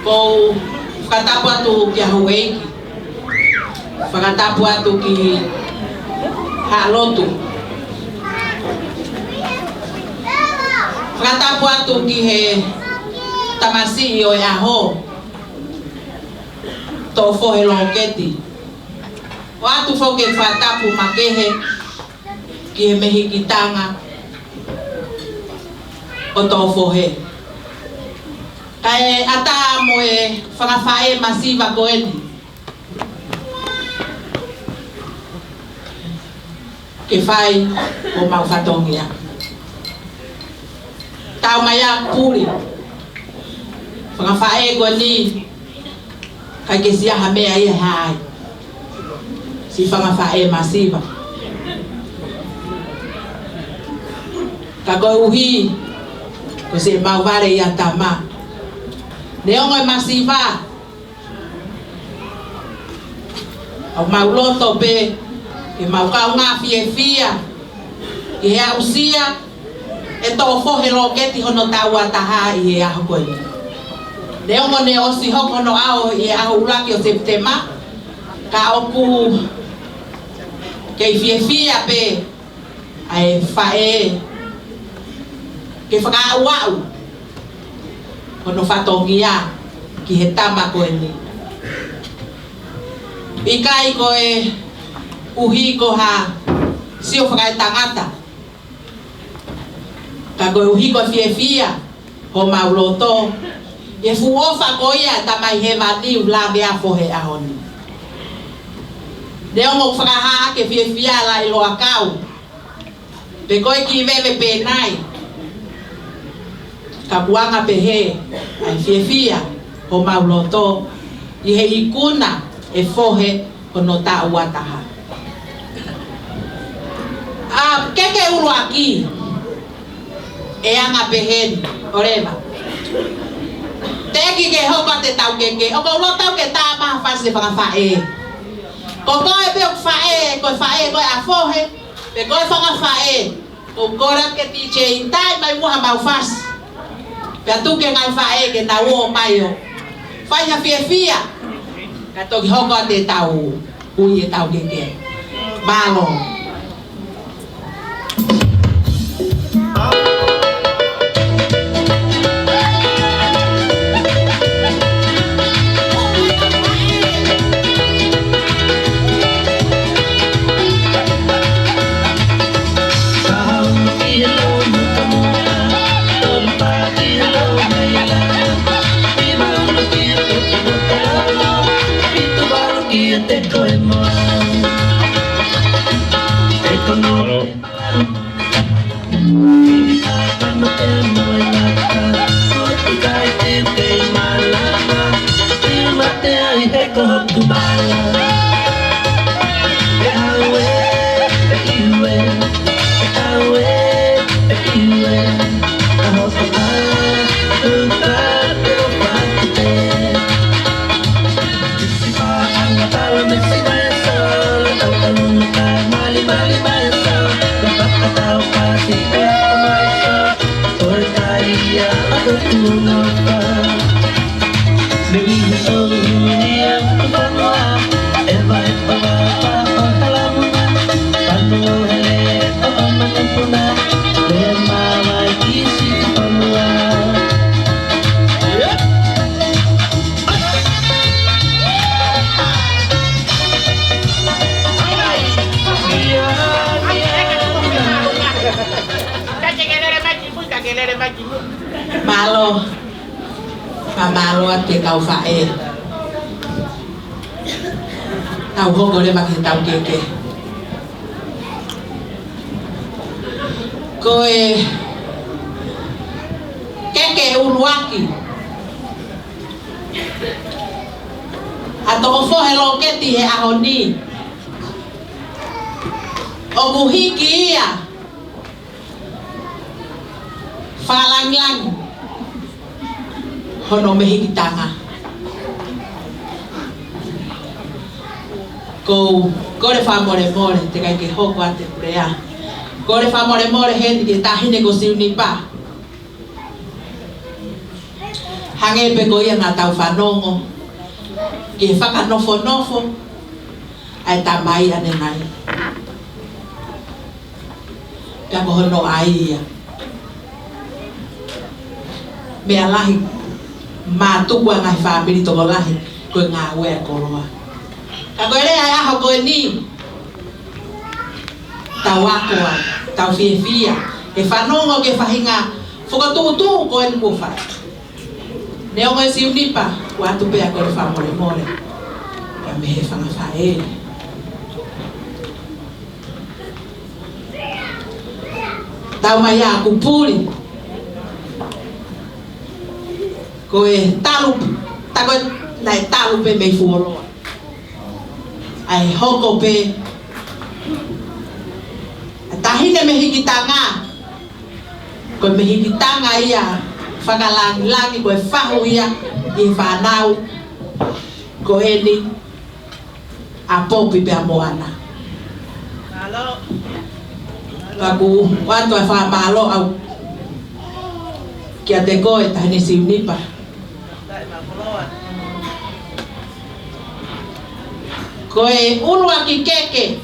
Ko whakatapu atu ki a Hawaii, whakatapu atu ki Halotu, whakatapu atu ki he tamasi o e aho, tō whohe loketi. O atu whoke whakatapu makehe ki he mehikitanga o tō whohe. Kai ata mo e whakawhae masiva ko eni. Ke whai o mau whatongia. Tau mai a puri. Whakawhae ko ni kai ke siaha mea ia hai. Si whakawhae masiva. Ka koe uhi ko se mau ware ia tama. Neongo e masiva au mau loto pe e mau kau ngā fia i he ausia e tō whohe roketi hono taua taha i he aho koe. Neongo ne osi hoko no ao i he aho uraki o Septema ka oku kei fia pe ai whae ke whakauau kono whatongia ki he tama koe ni. I kai koe uhi ko ha sio whakai tangata. Ka koe uhi ko fia ho mauloto. E fuofa ko ia tamai he vani ula mea fohe ahoni. Neongo whakahaa ke fia la ilo akau. Pe koe ki veve pe nai. Ka buanga pehe ai fia ho mauloto i he ikuna e fohe hono ta uataha. Keke uru aki e anga pehe orema. Teki ke hoka te tau keke o ko lo tau ke ta ma fase whakawhae. Ko koe pe o whae koe a fohe pe koe whakawhae ko kora ke tiche intai mai muha mau fase. Pea tuke ngai whae ke na uo mai o. Whai ha fia. Ka toki hoko te tau ui e tau keke. Malo. Malo, mamalo at tau fae. Tau hogo le makin tau keke. Koe keke unuaki. Ato fo helo keti he ahoni. Obuhiki ia. Falang-lang hono mehi kitanga ko le fa more te kai ke hoko ate prea ko le fa more gente que ta hine ko siuni pa hange pe ko ia na tau fanongo ke fa ka nofo ai ta mai ane nai ka ko hono ai ia me alahi ma tu kwa ngai family to lahi ko nga we ko roa ka ko ele ai ho ko ni tawako tau fia e fanongo ke fahinga foka tu ko en ko fa ne o ngai si unipa wa tu pe ko fa more ka me he fa fa e tau mai a kupuli koe talu takoe nai talu pe me fuoro ai hoko pe tahine me hikitanga koe me hikitanga ia whakalangi koe whahu ia i whanau koe ni a popi pe a moana kaku watu a whamalo au kia te koe tahine si unipa koe ulua ki keke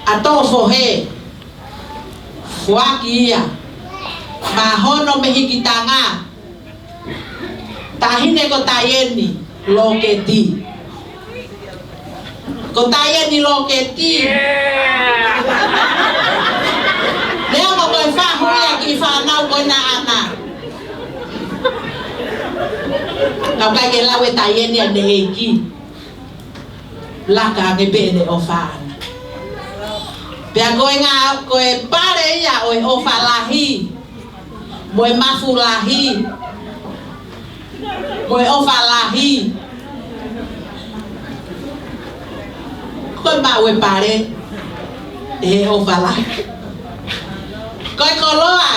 atofo he fuaki ia mahono mehikitanga tahine ko tayeni loketi ko tayeni loketi leo ko koe fahu ia ki whanau koe na ana kau kai ke lawe tayeni ane eki laka nge bene o whana pia koe ngā koe pare ia oe ofa lahi moe mafu lahi moe ofa lahi koe mawe pare e ofa lahi koe koloa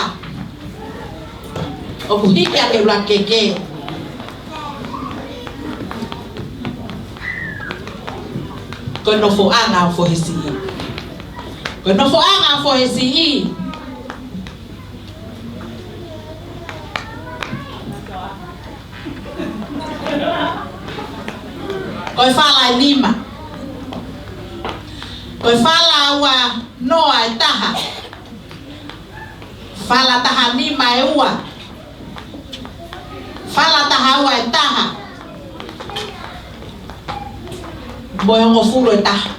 o kuhiki ake ula keke koe nofo anga o fohesi koe nofo anga o fohesi Koe whala e nima. Koe whala ua noa e taha. Whala taha nima e ua. Whala taha ua e taha. Boyongo fulu e taha.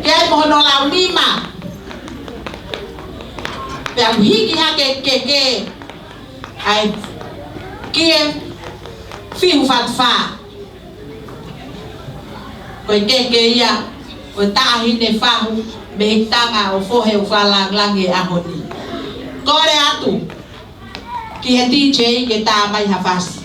Kiai mohono lau nima. Pea hiki hake ke ai kie fihu fatfa. Koe ke ia o tahi ne fahu me tanga o fohe o falang-langi ahoni. Kore atu ki he DJ ke tā mai hawhasi.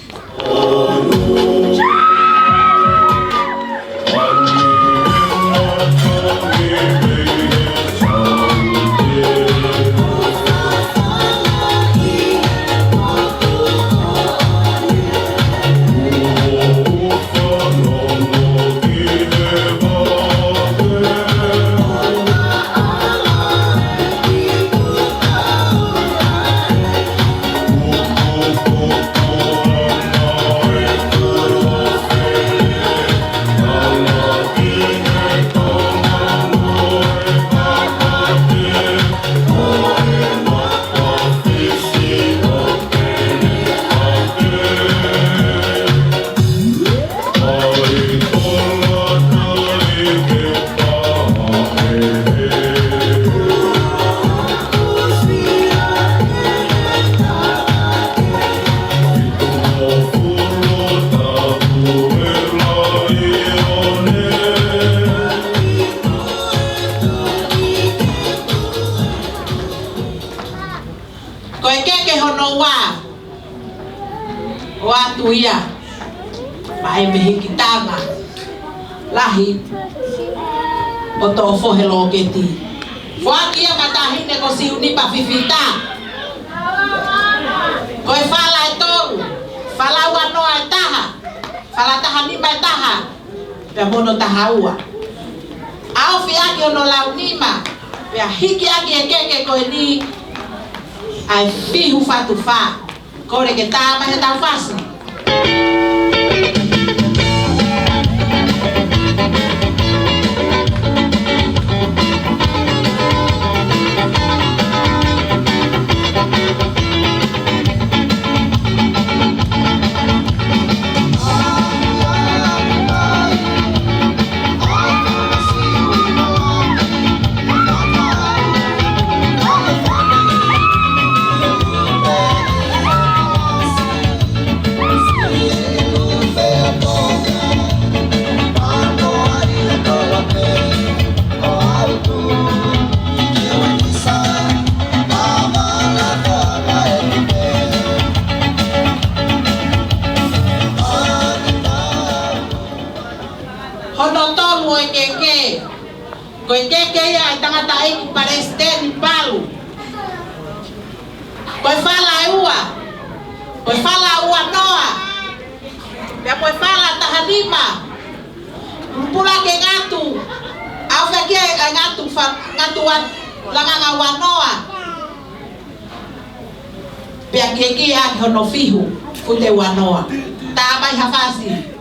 Ia mai me hiki tanga lahi o to fohe lo keti fuaki ia matahi ne ko siuni pa fifita koe fala e toru fala ua noa e taha fala taha nima e taha pea mono taha ua au fiaki ono lau nima pea hiki aki e keke koe ni ai fihu fatu fa kore ke tā mai e tau fasi. Koe keke ia e tangata iki pareste ni palu. Koe whala e ua. Koe whala ua noa. Pea koe whala tahanima. Mpula ke ngatu. Au wheke e ngatu langanga ua noa. Pea keke ia ki hono fihu. Fute ua noa. Tā mai hawhasi.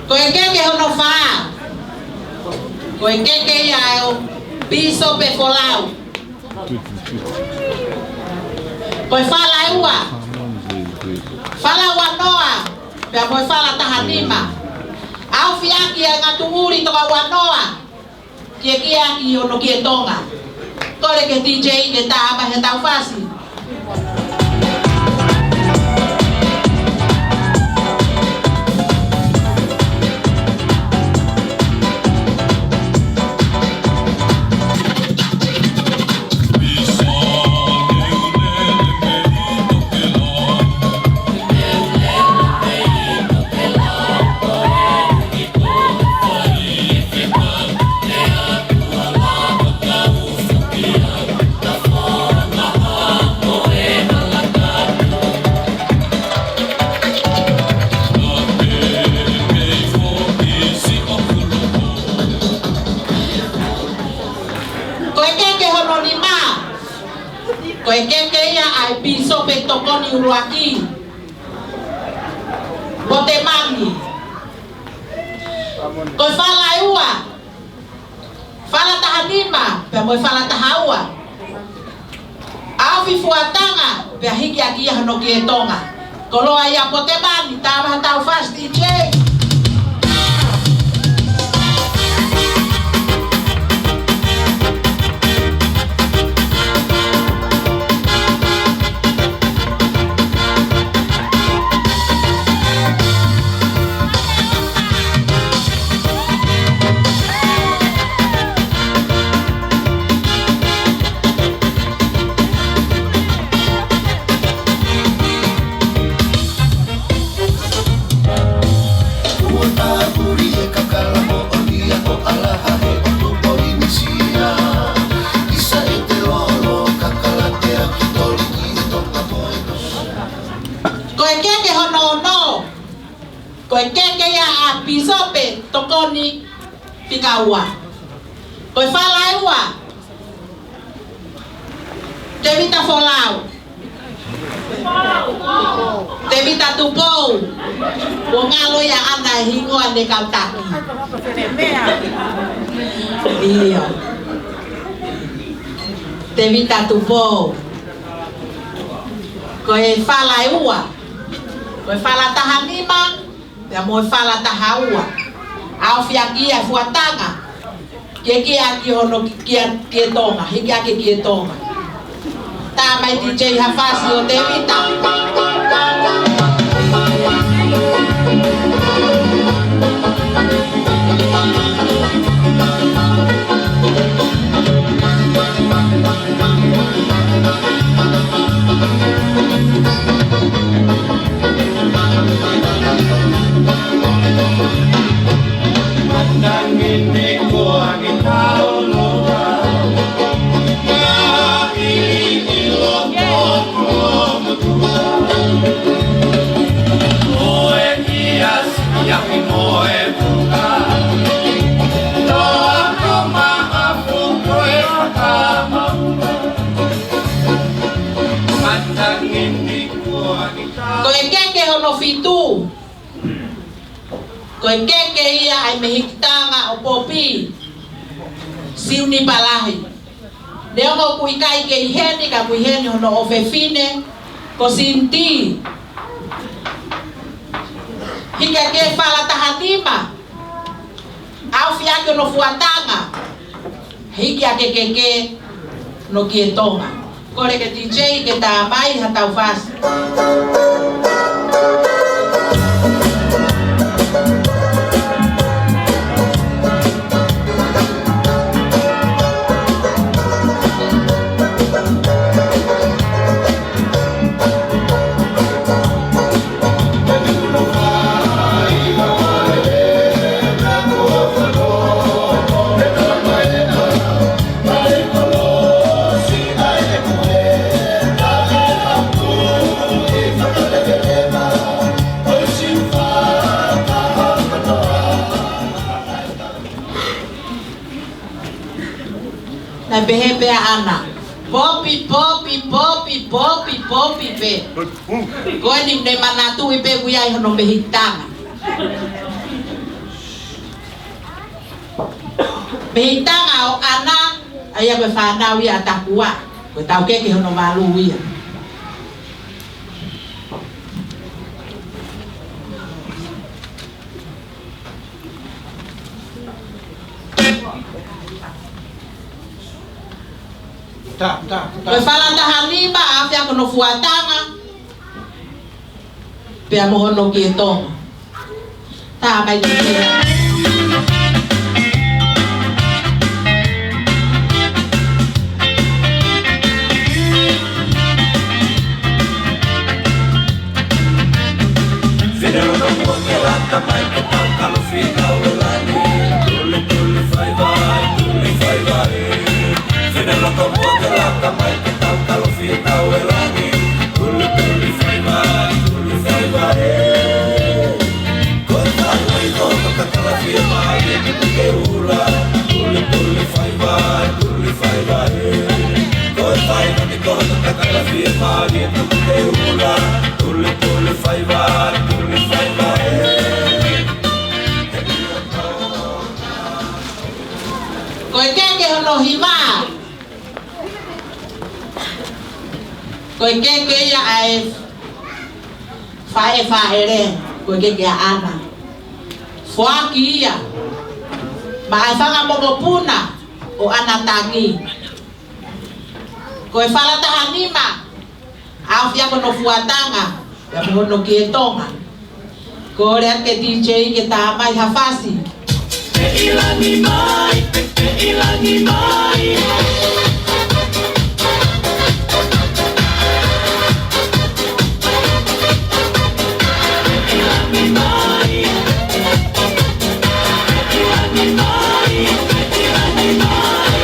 Koe keke hono wha. Koe keke ia o piso pe folau. Koe whala e ua. Whala ua noa. Pea koe whala tahanima. Au fiaki ngatuuri toka wanoa. Kia ki ono ki tonga. Kore ke DJ ke ta ama he tau fasi. Koe keke ia ai piso pe tokoni uruaki. Bote mami. Koe fala ua. Fala tahanima, pe moe fala tahaua. Afi fuatanga, pe hiki aki hano ki etonga. Koloa ia bote mami, tama tau fast DJ. Koe keke ia a pisope tokoni pikaua. Koe fala ua. Te vita folau. Te vita tupou. Wongalo ia ana hingo ane kautaki. Iya. Te vita tupou. Koe fala ua. Koe fala tahanima. Ya mo fala tahaua. Au fiakia fuatanga. Kekia ki hono ki tonga, hikia ki tonga. Ta mai DJ hafasi o te vita. Fitu koe keke ia ai mehitanga o popi siuni palahi Neongo kuikai ke iheni ka kuiheni hono ofefine ko sinti hika ke fala tahatima au fiake no fuatanga hika ke keke no kietonga kore ke DJ ke tamai hatau fast. Behepe ana popi pe ko ni ne manatu ipe kuya hono behitanga o ana aya be fana wi atakua ko tau ke hono malu wi Koe whalataha lima a whia kono fuatanga. Pea mohono ki e tonga. Tā mai te kia. Koe keke hono hima. Koe keke ia ai whaere. Koe keke a ana. Fuaki ia. Ma ai whanga mokopuna o ana tangi. Koe whalataha nima. Au fia kono fuatanga. Pea mohono ki e tonga. Ko rea ke DJ ke tā mai hawhasi. Ilani mai, ilani mai. Ilani mai, ilani mai, ilani mai,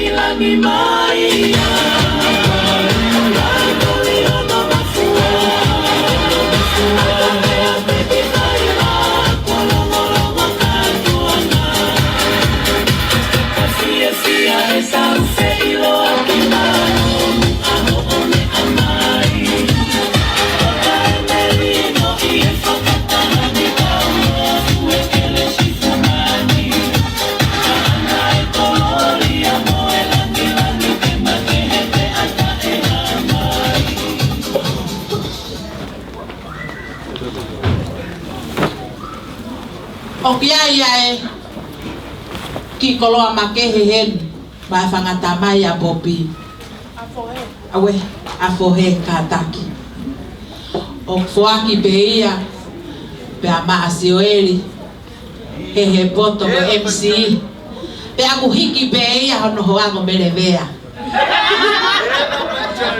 ilani mai. O kia ia e ki koloa makehe hen mai whangata mai a Bobi. Awe, a fohe kataki. O fuaki pe ia pe a maa sioeri he poto mo MC pe a kuhiki pe ia hono hoango merevea.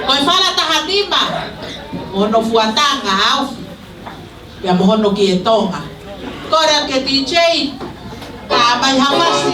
Koe whala tahatima hono fuatanga au pe a mohono ki e tonga. Korea ke DJ ka mai hawasi.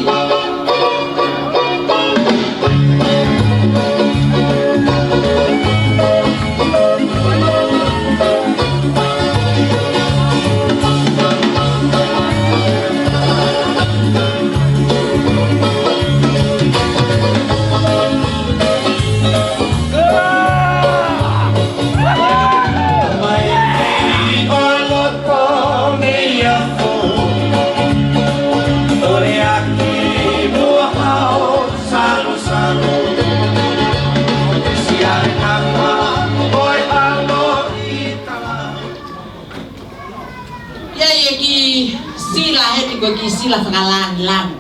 Ki sila whangalang.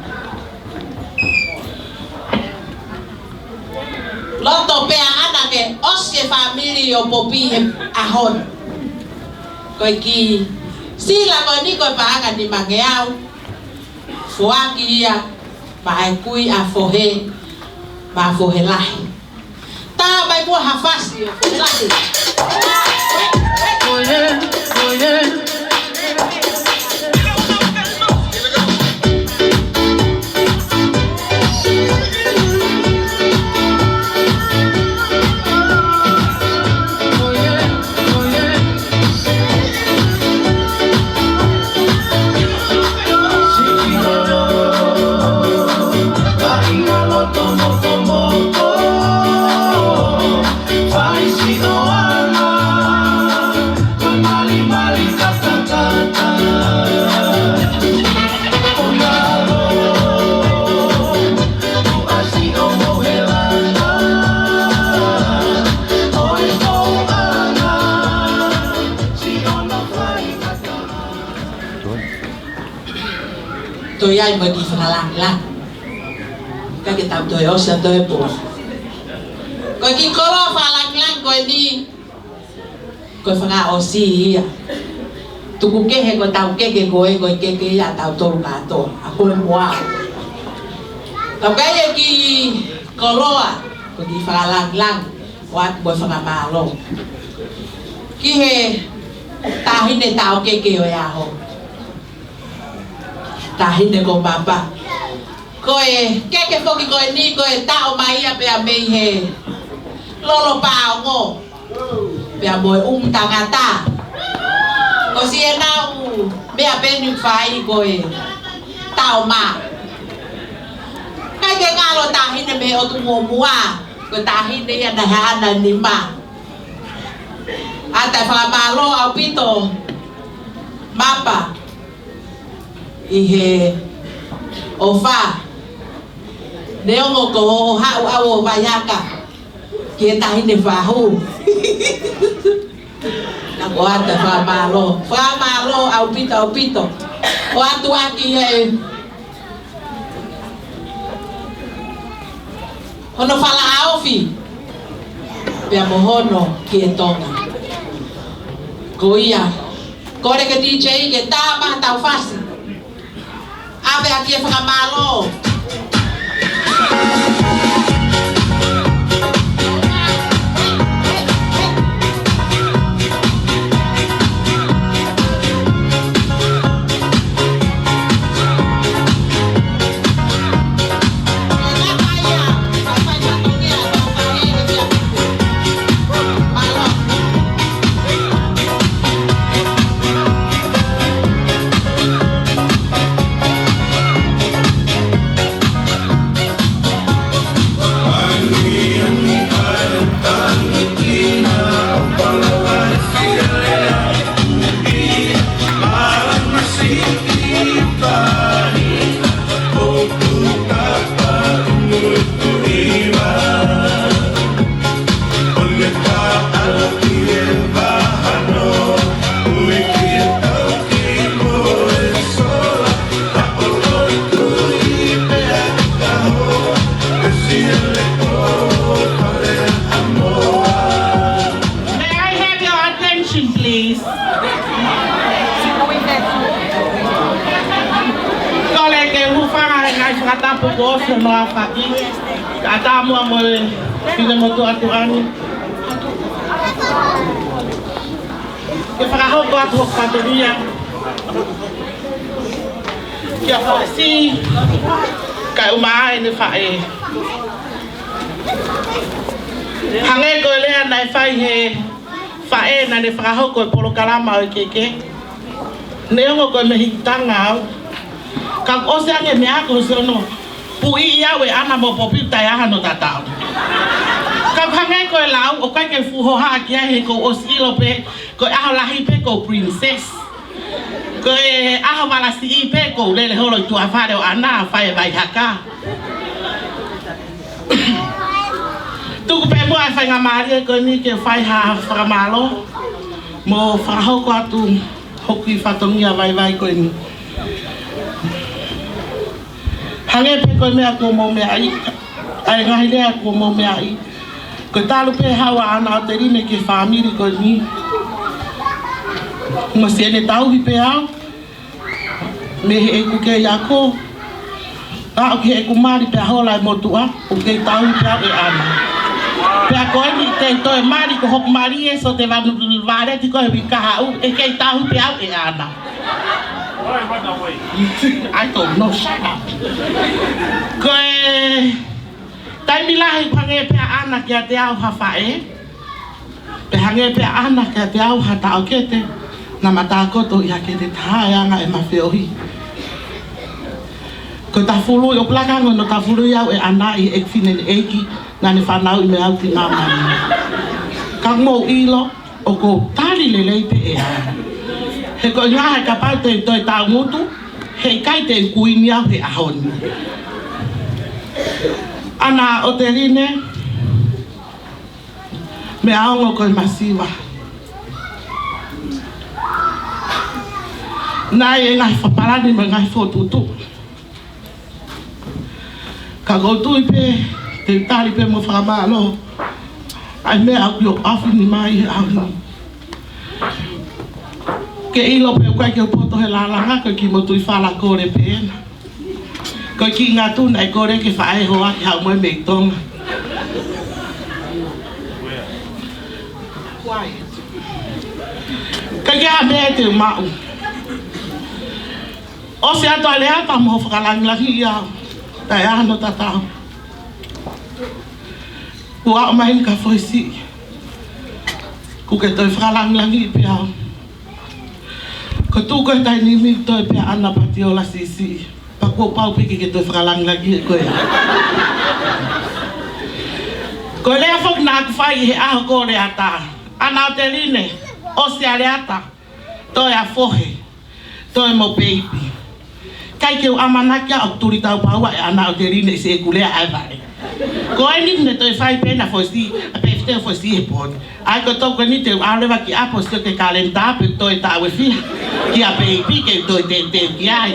Loto pea ana ke oske family o Bobi he ahon. Koe ki sila koe ni koe paanga ni mangeau. Fuaki ia ma ai kui a fohe ma fohe lahi. Tā mai mua hawhasi o fohe lahi. Oye, oye. Tôi ai mới đi phá làng làng các cái tàu tôi ở sân tôi bố Ko ki kolo falang ko ni ko fanga osi ya. Tuku ke he ko tau ke ko ya tau tolu ka to. Aku mo. Tau kaya ki kolo ko ki falang wat bo fanga malo. Ki he tahin de tau ke ya ho. Tahin de ko baba. Koe ke foki koe ni koe tau mai ya pe amei he. Lolo pao ngo. Pe amoy tangata. Ko si na u me apeni fai koe tau ma. Kai ke ngalo tahin de me o tu mua. Ko tahin de ya na hana ni ma. Ata fa malo au pito. Mapa. Ihe ofa. Nếu có hậu ao và ya cả kia tay để phá hù là có ta phá malo ao pito qua tua kia hono fala ao fi pe mo hono kia tonga goia gore que DJ que ta ma tau fácil ave aqui phá malo. No afaki kata mo pina mo to atuani ke para ho ko atu patoria ke fa si ka uma ni fa e hange ko le na fa he fa e na ne fra ho ko polo kalama keke ne ngo ko me hitanga ka o se ange me ako so no pui yawe ana mo popi taya hano tatao. Ka pangai ko lau o kai ke fuho ha kia he ko osilo pe ko aho lahi pe ko princess. Ko aho malasi pe ko lele holo tu afare o ana fai vai haka. Tu ko pe mo fai ngamari ko ni ke fai ha framalo. Mo fraho ko atu hoki fatongia vai ko ni. Hange pe ko me ako mo me ai ngai le ako mo me ai ko talu pe hawa ana te rine ke family ko ni mo se ne tau hi pe au me e ku ke yako a ke ku mari pe hola mo tua o ke tau hi pe e ana pe ko ni te to e mari ko hok mari e so te va vare ti ko bi ka u e ke tau hi pe au e ana. I don't know, shut up. Koe tai milahi pange pe ana kia te au hafae. Pe hange pe ana kia te au hata o kete. Na mata koto ia ke te taanga e mawheohi. Ko ta fulu o plaka ngono ta fulu iau e ana i ek fine eki na ne whanau i me au ki mamani. Ka mo ilo o ko tari lelei pe e ana. He ko ngaha ka pau te toi tau ngutu, he kai te kuini au he ahoni. Ana o te rine, me aongo koe masiwa. Nai e ngai whapalani me ngai whotutu. Ka koutu i pe, te tari pe mo whakamalo, ai mea au yo afi ni mai he au ni. Ke ilo pe ukai ke upoto he lalanga ko ki motu I whala kore pēna. Ko ki ngā tūna I kore ke whae hoa ki hau moe mei tonga. Ka kia mea te mau. O se ato alea ta mo whakalangilangi I au. Tai ano tatau. Kua o mahin ka whoisi. Ku ke toi whakalangilangi I pe au. Ko tū koe tai nimi toi pe ana pati o la sisi. Pa kua pau piki ke toi whakalangilangi koe. Ko lea whok nā ku whai he aho kore ata. Ana o te rine, o se ale ata. Toi a whohe. Toi mo baby. Kai ke o amanakia o turi tau paua e ana o te rine se e kulea ai vai. Ko ai ni ne toi whai pena whoisi, a pefte whoisi e poni. Ai ko toko ni te alewa ki apo se ke kalenda pe toi tawe fia. Ki a baby ke toi te ki ai.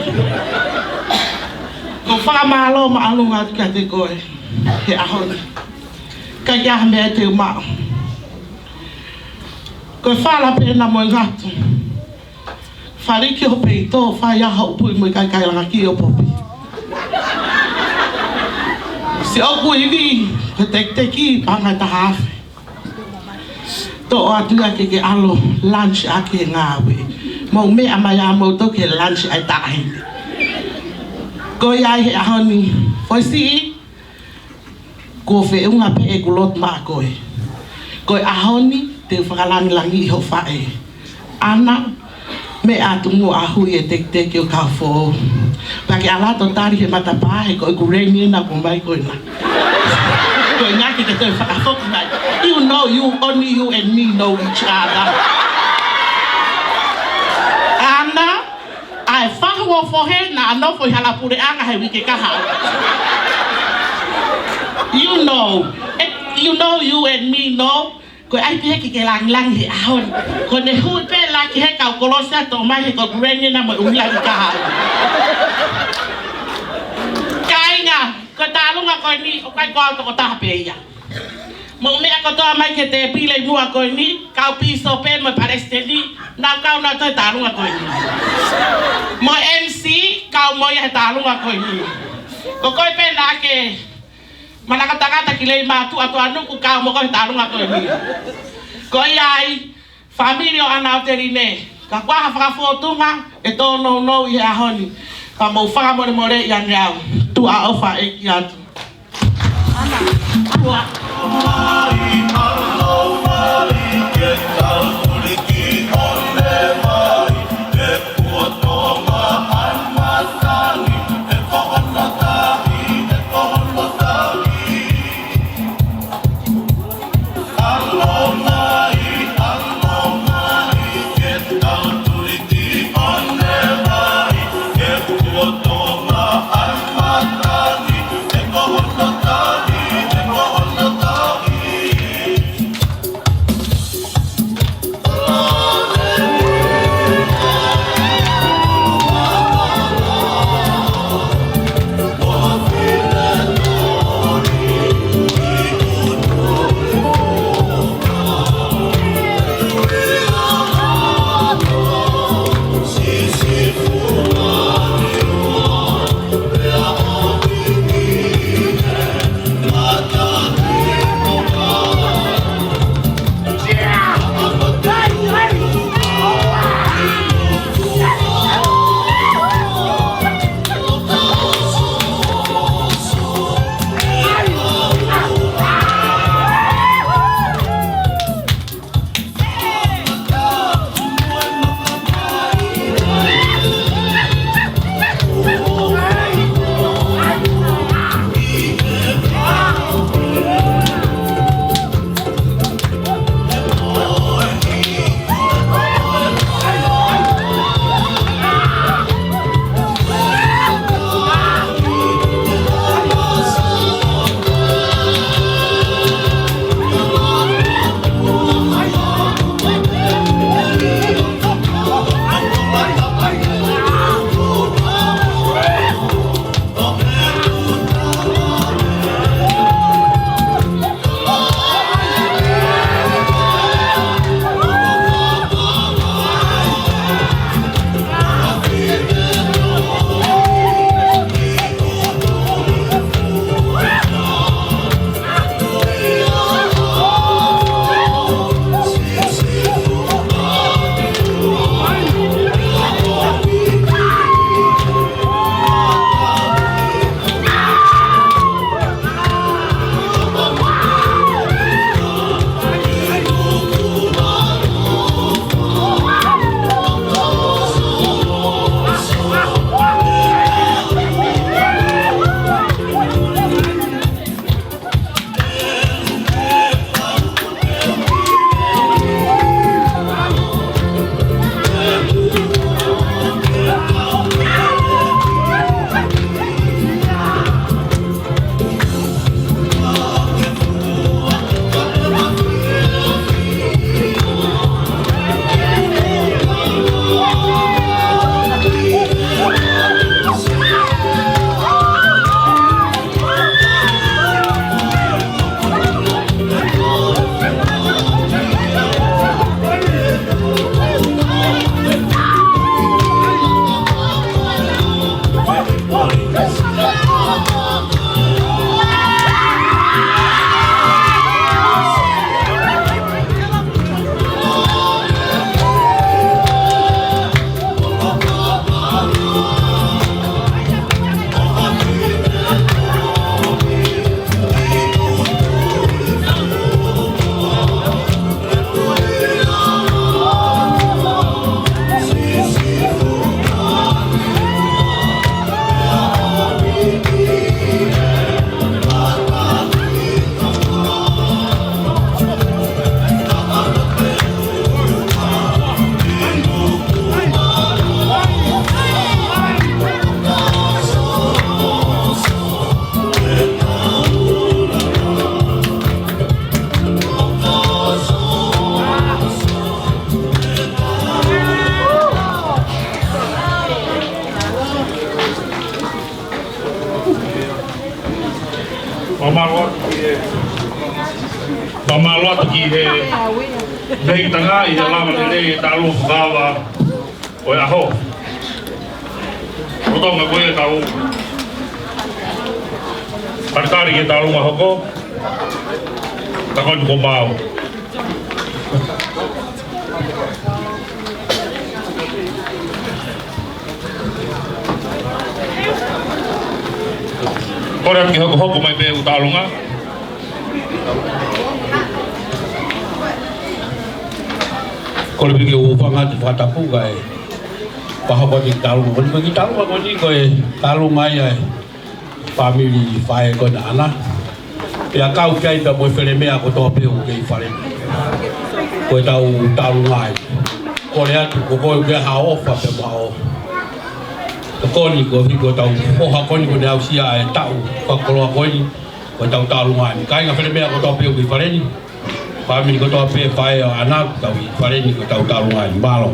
Ko whakamalo ma alunga ka te koe. He ahoni. Ka kia mea te umao. Ko whala pena mo ngatu. Whariki o peito, whai aha upui mo I kai langa ki o popi. Se oku iwi, ko te ki panga ta hawe. To o atua ke alo lunch ake ngawe. Mo mea mai a mo to ke lunch ai tahi. Ko iai he ahoni, whoisi ko whiunga pe e kulot maa koe. Koe ahoni te whakalangilangi I ho whae. Ana me atungu ahui e tek o ka whō. Pake alato tari he matapahe koe ku reini na ko mai koe na. Koe ngaki ke toi whakafoki mai. You know only you and me know each other. Ana, ai whakawa whohe na anofo I halapure anga he wike kahau. You know you and me know. Ko ai pe ke lang he ahon. Ko ne hu pe la ki he ka kolosa to mai he ko greni na mo ungla ka ha. Kainga ko talunga ko ni o kai ko to ta pe ya. Mo me ko to mai ke te pile mu ko ni ka piso pe mo pareste ni na ka na to talunga ko ni. Mo MC ka mo ya talunga ko ni. Ko pe la ke Malakata kilei matu ato anu ku kau mo ko tarunga ko ni. Ko iai familia ana o te rine. Ka kwa ha fotunga e to no I ahoni. Ka mo fa mo re ya nyau. Tu a ofa e ki atu. Ana. Mamalo atu ki he nei tanga I he lama nei talu whakawa o e aho. Rotonga koe e tau paritari ke talu ma hoko. Takon ko mau. Kore ki hoko mai pe utalunga. Kore piki upanga te whatapuga e pahapa ki talunga. Kore piki talunga koni koe talunga ia e family whae koe na ana. Pea kau kai pia moe where mea ko toa peo kei whare. Koe tau talunga e. Kore atu ko koe ke haofa pe mao. Koni ko hiko tau poha koni ko ne au sia e tau whakoloa koni ko tau talunga e. Kai nga where mea ko toa peo kei whare ni. Family ko toa pe whae o anak tau I whare ni ko tau talunga I malo.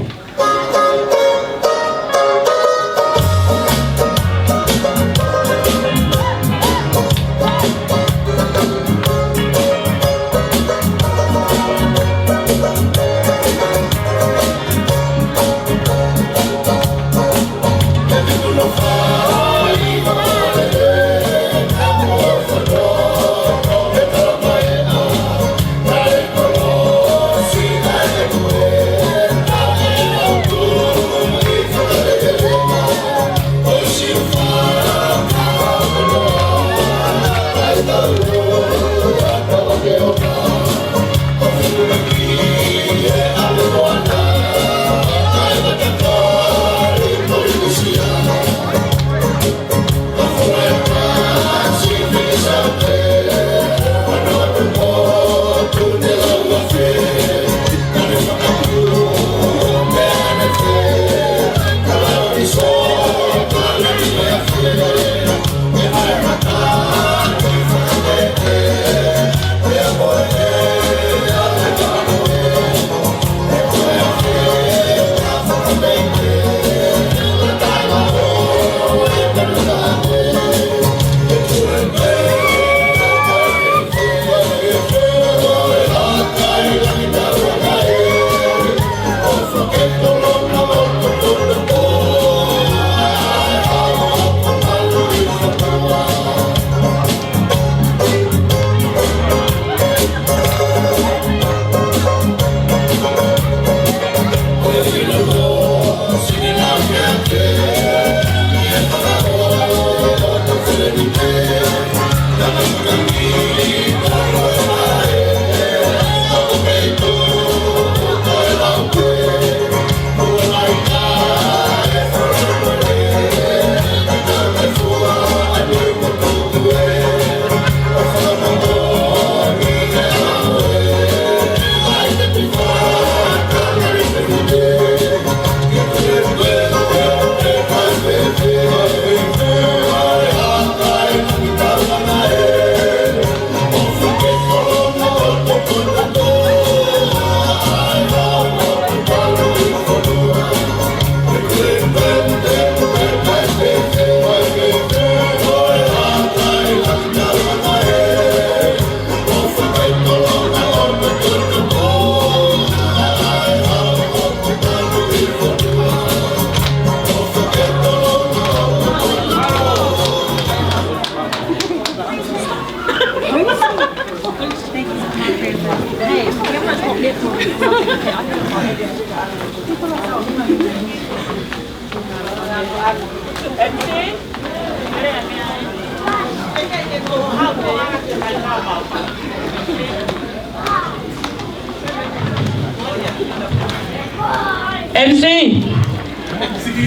MC,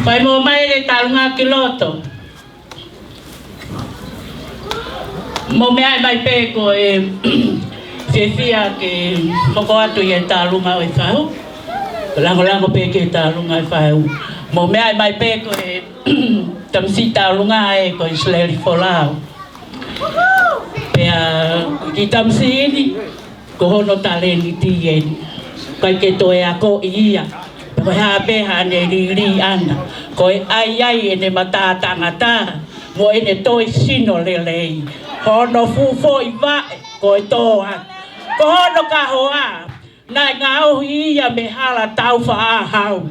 pai mo mai le talunga kiloto. Mo me ai mai pe ko e fia ke moko atu ye talunga o fau. Lango pe ke talunga fau. Mo me ai mai pe ko e tamsi talunga e ko isleri folau. Pe ki tamsi ni ko hono taleni tieni. Kai ke to e ako ia. Ko ha pe ha ne ri ana. Ko ai e ne mata tangata. Mo e ne toi sino lelei. Kono fufo i vae, ko e toa. Kono ka hoa, nai ngau ia me hala tau wha hau.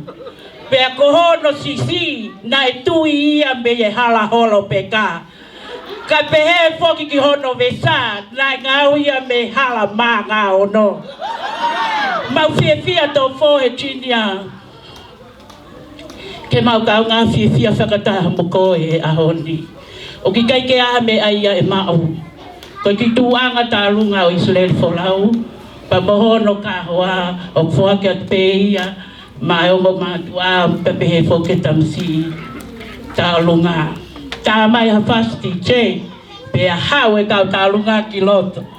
Pea kohono sisi, nai tui ia me e hala holo pe ka. Ka pehe foki ki hono vesa, nai ngau ia me hala ma ngau no. Mau fia to fo he chinia. Ke mau kau ngā fia whakataha moko e ahoni. O ki kai ke aha me aia e mau. Ko ki tuanga tā lunga o Israel folau. Pa mohono ka hoa o fuake at peia. Ma e ongo mātua pepehe foke tamsi. Tā lunga. Tā mai ha fasti che. Pe a hau e kau tā lunga ki loto.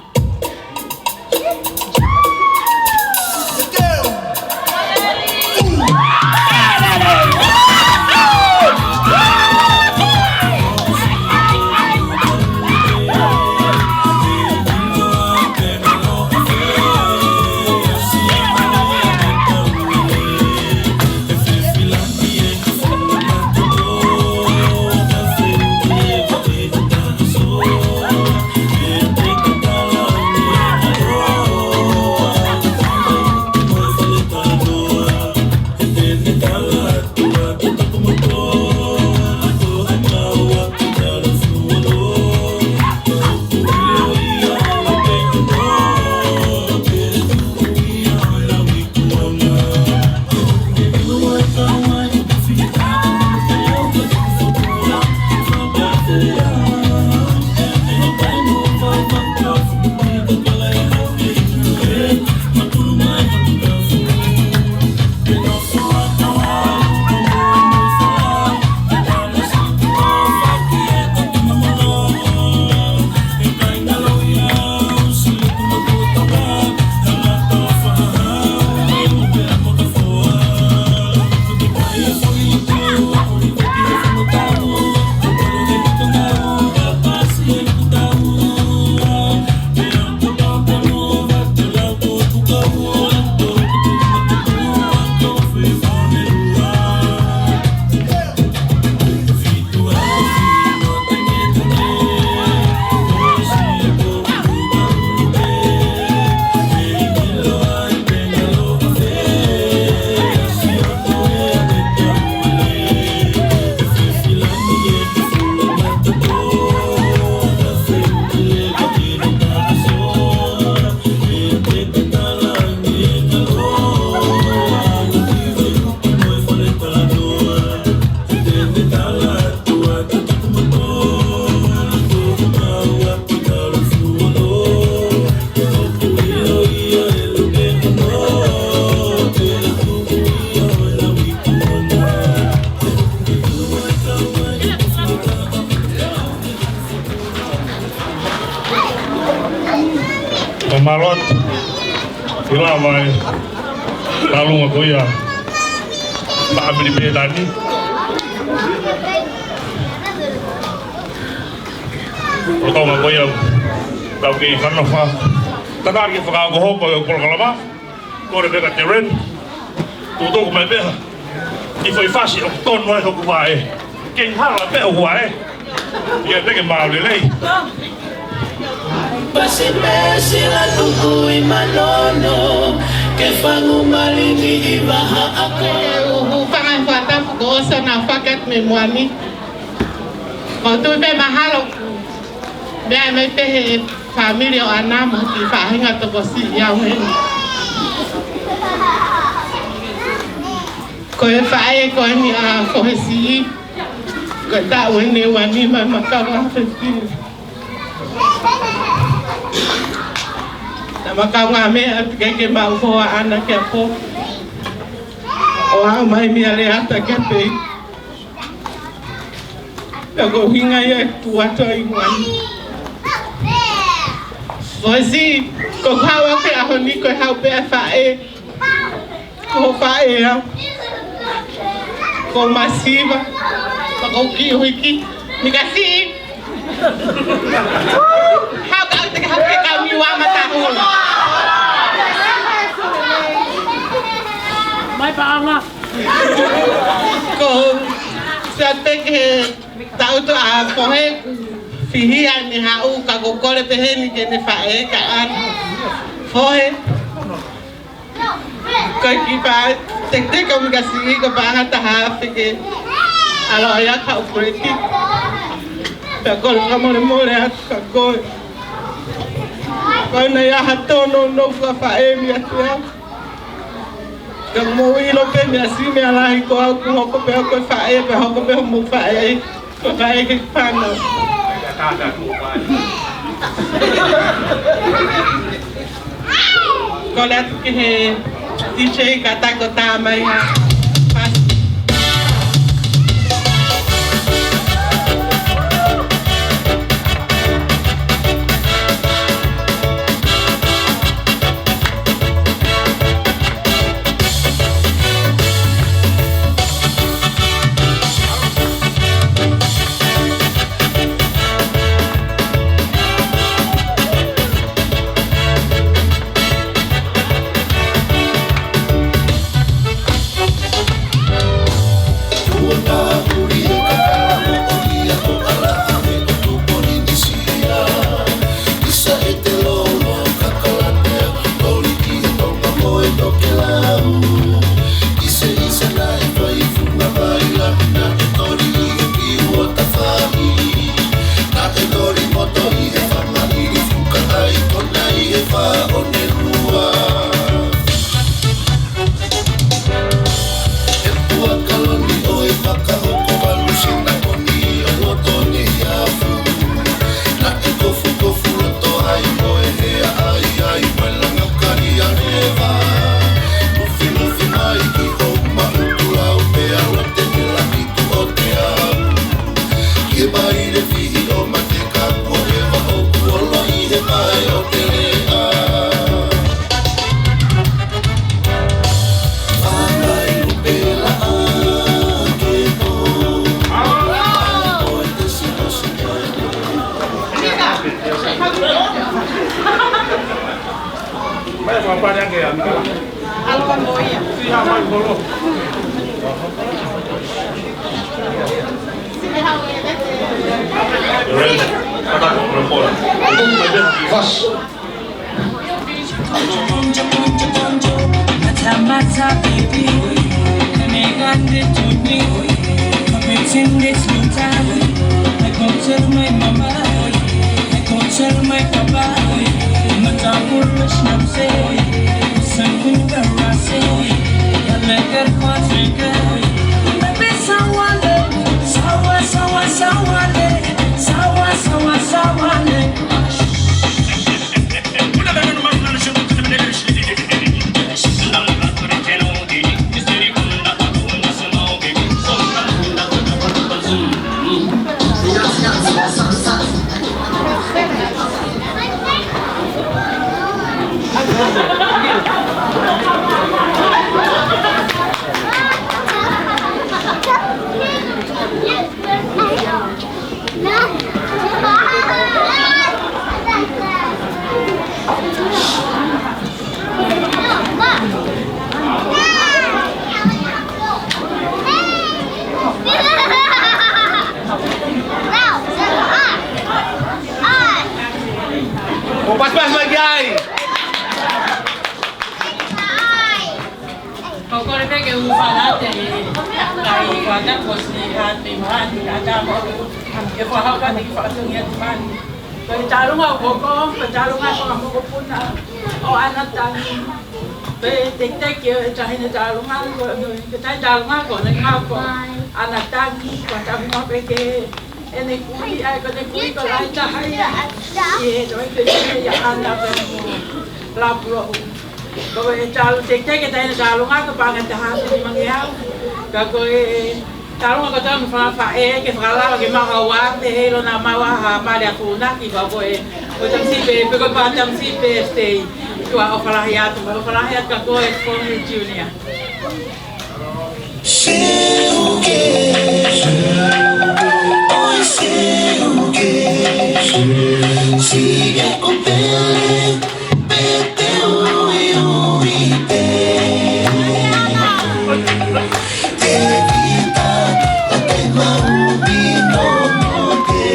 Malot, ila mai, lalu ngakoya, tak beli bedani. Otau ngakoya, kau ke kana fa, tanar ke fa ko hopo ko kalama, ko re beka teren, tuto ko mai beha. I foi fasi o ton no ko vai, ke hala be o vai. Ia te ke mau le lei. Pasimesi la tuku i manono ke fangu malini i baha ako. Ufangan fata gosa na fakat me mwani. Ko tu be mahalo. Be me te familia anamo ki fa hinga to kosi ya wen. Ko e fa e ko ni a ko si. Ko ta wen ne wani ma makawa festi. Maka ngame ke mau ko ana ke po o a mai mi ale ata ke pe ko hinga ya tu ato ingwan vozi ko hawa ke a honi ko hau pe fa e ya ko masiva ko ki wiki mi kasi hau ka kami wa mata ho mai paanga ko sa te ke tau to a ko he Fihia ni hau ka kokore peheni ke ne fae ka an. Fohe. Kau kipa tek kau kasi ko pa tahap ke. Alo ya ka operati. Kau kamu mole at kau. Kau na ya hatono no ka fae mi atua. Kau mau ilo pe mi asimi ala ko ko pe ko fae pe ko pe mo fae. Ko fae ke pano. Kau lihat ke DJ kata kota maya. Pas-pas lagi ai. Kau kau lepas ke ufana te, kai ufana kosi hati mani ada mau, ke faham kan di faham ni mani. Kau calung aku kau, calung aku kamu pun oh anak tani. Tek ke cahin calung aku, kita calung aku nak aku anak tani, kau tak mau pergi. Ini kui, aku ni kui kau lain cahaya. Ye, jadi kerja yang anda perlu lapor. Kau calung tek kita ini calung aku panggil tahan di mangiau. Kau calung aku tahu mufana ke fala ke mahawat lo nama wah pada aku nak kau macam si pe, kau macam si pe stay. Kau ofalahiyat kau phone junior. Sigue con Pele, vete hoy, te quita la tema un vino, no te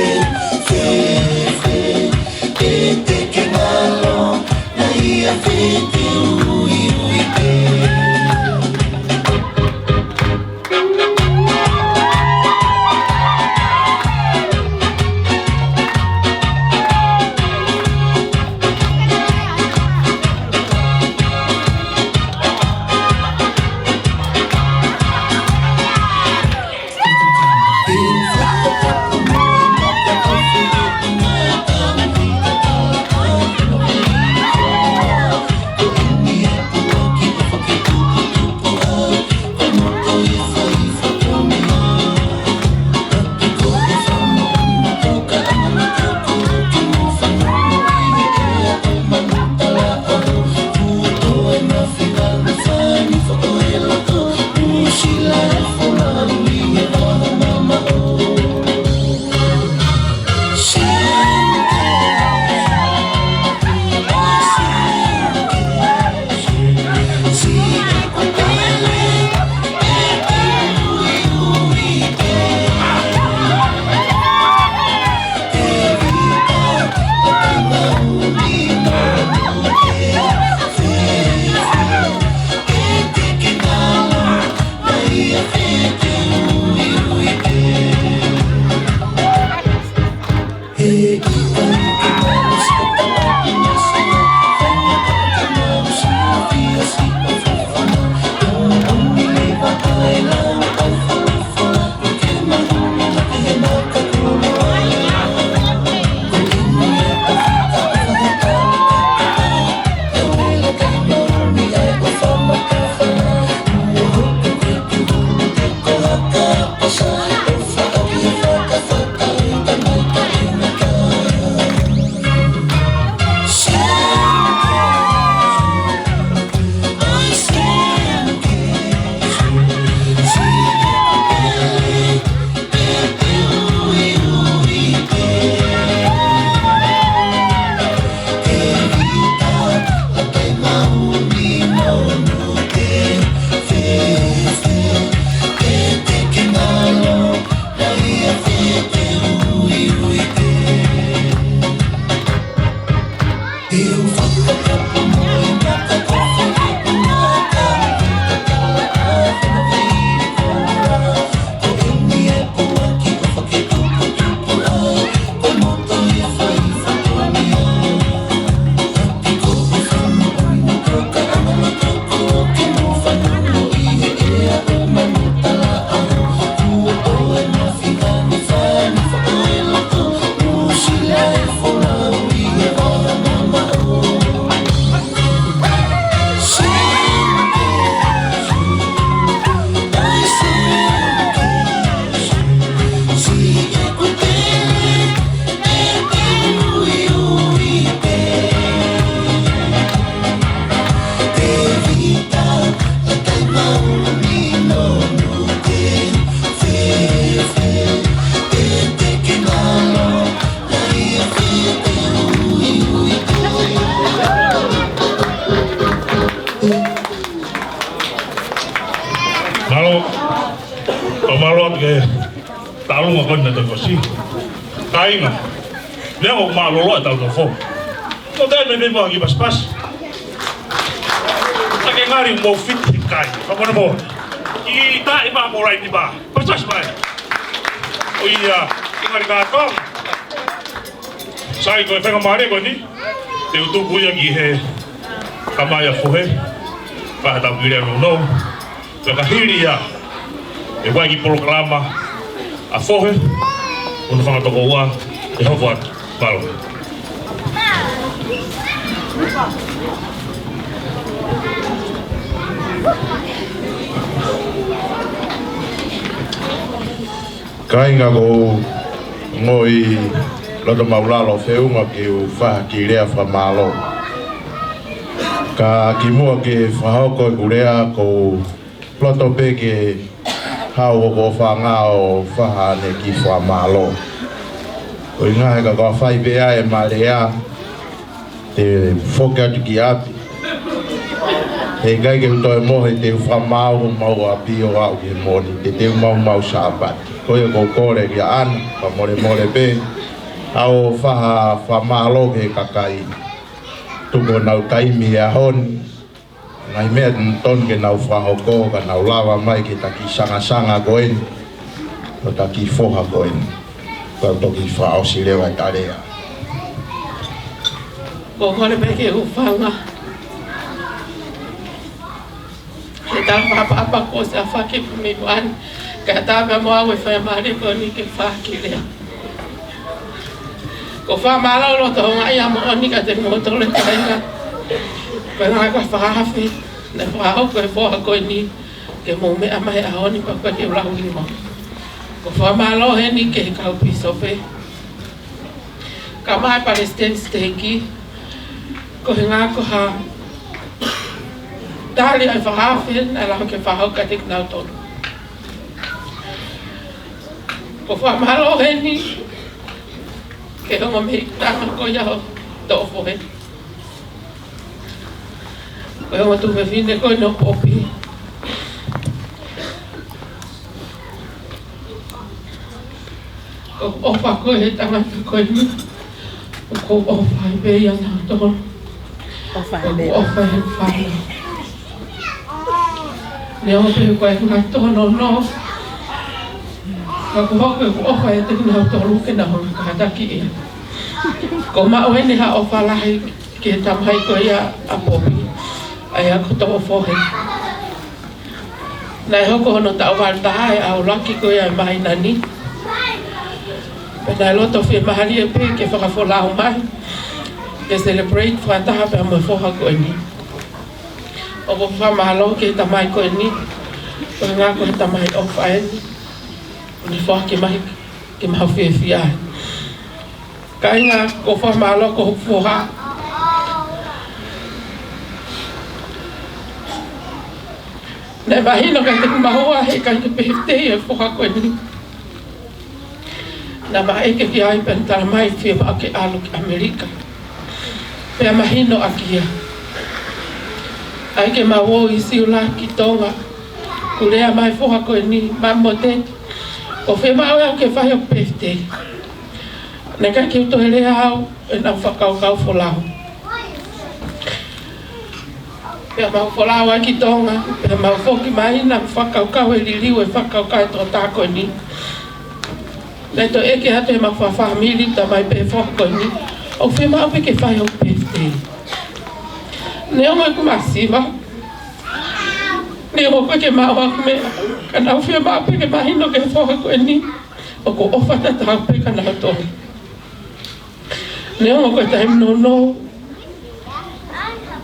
talunga kona te kosi. Kainga. Leo malolo tau to fo. To dai me bebo aki pas. Take ngari mo fit kai. Apa na mo? I ta iba mo right iba. Pasas ba. O iya, ngari ka to. Sai ko fenga mare ko ni. Te utu buya ki he. Kamaya fo he. Pa ta gire no. Ka hiria. E vai ki programa a fohe o no whangatoko ua e hawha paro. Kainga ko ngoi loto maulalo feunga ki u whaha ki rea whamalo. Ka ki mua ki whahoko i kurea ko loto pe ki hau o whanga o whaha ne ki whamalo. O inga heka ka whai bea e marea te whoka ki api. He gai ke uto e mohe te whamau mau api o au ki moni, te mau sāpati. Koe ko kore ki ana, pa more pe. Au whaha whamalo ke kakai. Tuko nau taimi a honi. Ngai mea ton ke nau whahoko ka nau lawa mai ke taki sanga koen. O taki foha koen. Kau toki whaosi lewa i tarea. Ko kore peke u whanga. He tā whapapa ko sa whake pumi wan. Ka tā me moa we whai maare ko ni ke whaki lea. Ko whamala o loto ngai amo oni ka te motole kainga. Ko ngā ka whahawhi. Na whahau koe whoha koe ni. Ke mō mea mai a oni pa koe ke ulahu i mo. Ko whamala o he ni ke he kau pisope. Ka mai Palestine steki. Ko he ngā ko ha. Dali ai whahawhi na lau ke whahau ka te knau tonu. Ko whamala o he ni. Ke honga me tanga ko iao tōwho he. Ko honga tu me whine ko no popi. Ko opa ko he tangata ko ni. Ko opa he be ia nā tōna. Opa he whana. Ne ope ko e ngā tōna no. Ka ko hoko ko opa e te nā tōru ke nā honga ka hataki e. Ko mao hene ha o whalahi ke tamai ko ia a popi. Ai a ko tō whohe. Nai hoko hono tau waltaha e au laki ko ia mai nani. Pena loto whi mahari e pe ke whakawholau mai. Ke celebrate whataha pe mo whoha ko ni. O ko whamalo ke tamai ko ni. Ko ngā ko tamai o whae. Ni whoha ke mahi ke maha whiawhia. Ka inga ko whamalo ko whoha. Nei mahino kai te kumahua he kai te pehte e whoha ko ni. Na mai ke ki ai pen tala mai fia pa ke alu ki Amerika. Pea mahino akia. Ai ke mawo i siula ki tonga. Kulea mai whoha ko ni mamote. O whi mau au ke whai o pefte. Nē kai ki uto hele au e nau whakau kau wholau. Pea mau wholau ai ki tonga. Pea mau whoki mai na whakau kau e liliu e whakau kai tō tāko ni. Nē to eke hatu e mau whawhamili ta mai pe whako ni. O whi mau pe ke whai o pefte. Nē o mai kumasiwa. Nē o pe ke mau aku mea. Ka nau whi mau pe ke mahino ke whako ni. O ko ofa ta tau pe ka nau tohi. Nē o koe taim no no.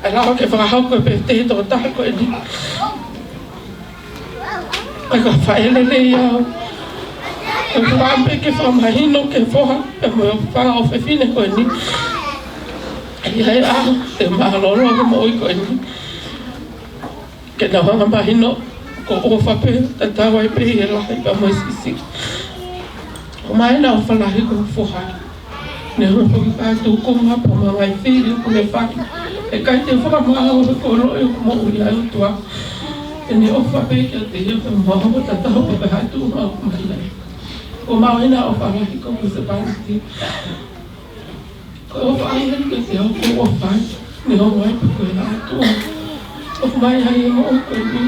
Ai lao ke whakahau koe pefte tō tāko ni. Ai ka whaelele iau. Ko whampe ke whamahino ke whoha. E mo whanga o whewhine koe ni. Ai hei aho te mahalolo ko mo i koe ni. Ke na whanga mahino ko o whape ta tawa i pehi e lahi pa mo sisi. O mai na o whalahi ko whoha. Ne ho ko ka tu ko ma pa ma mai whiri ko le whaki. E kai te whakamaha o ko roi ko mo uri ai tua. E ne o whape kia te hea pa maha o ta taho pa hatu ma o mai lai. Ko mawina o whalahi ko municipality. Ko o whaihari ke te au ko o whai. Ne ho mai pa koe ha atua. O mai hai e mo o koe ni.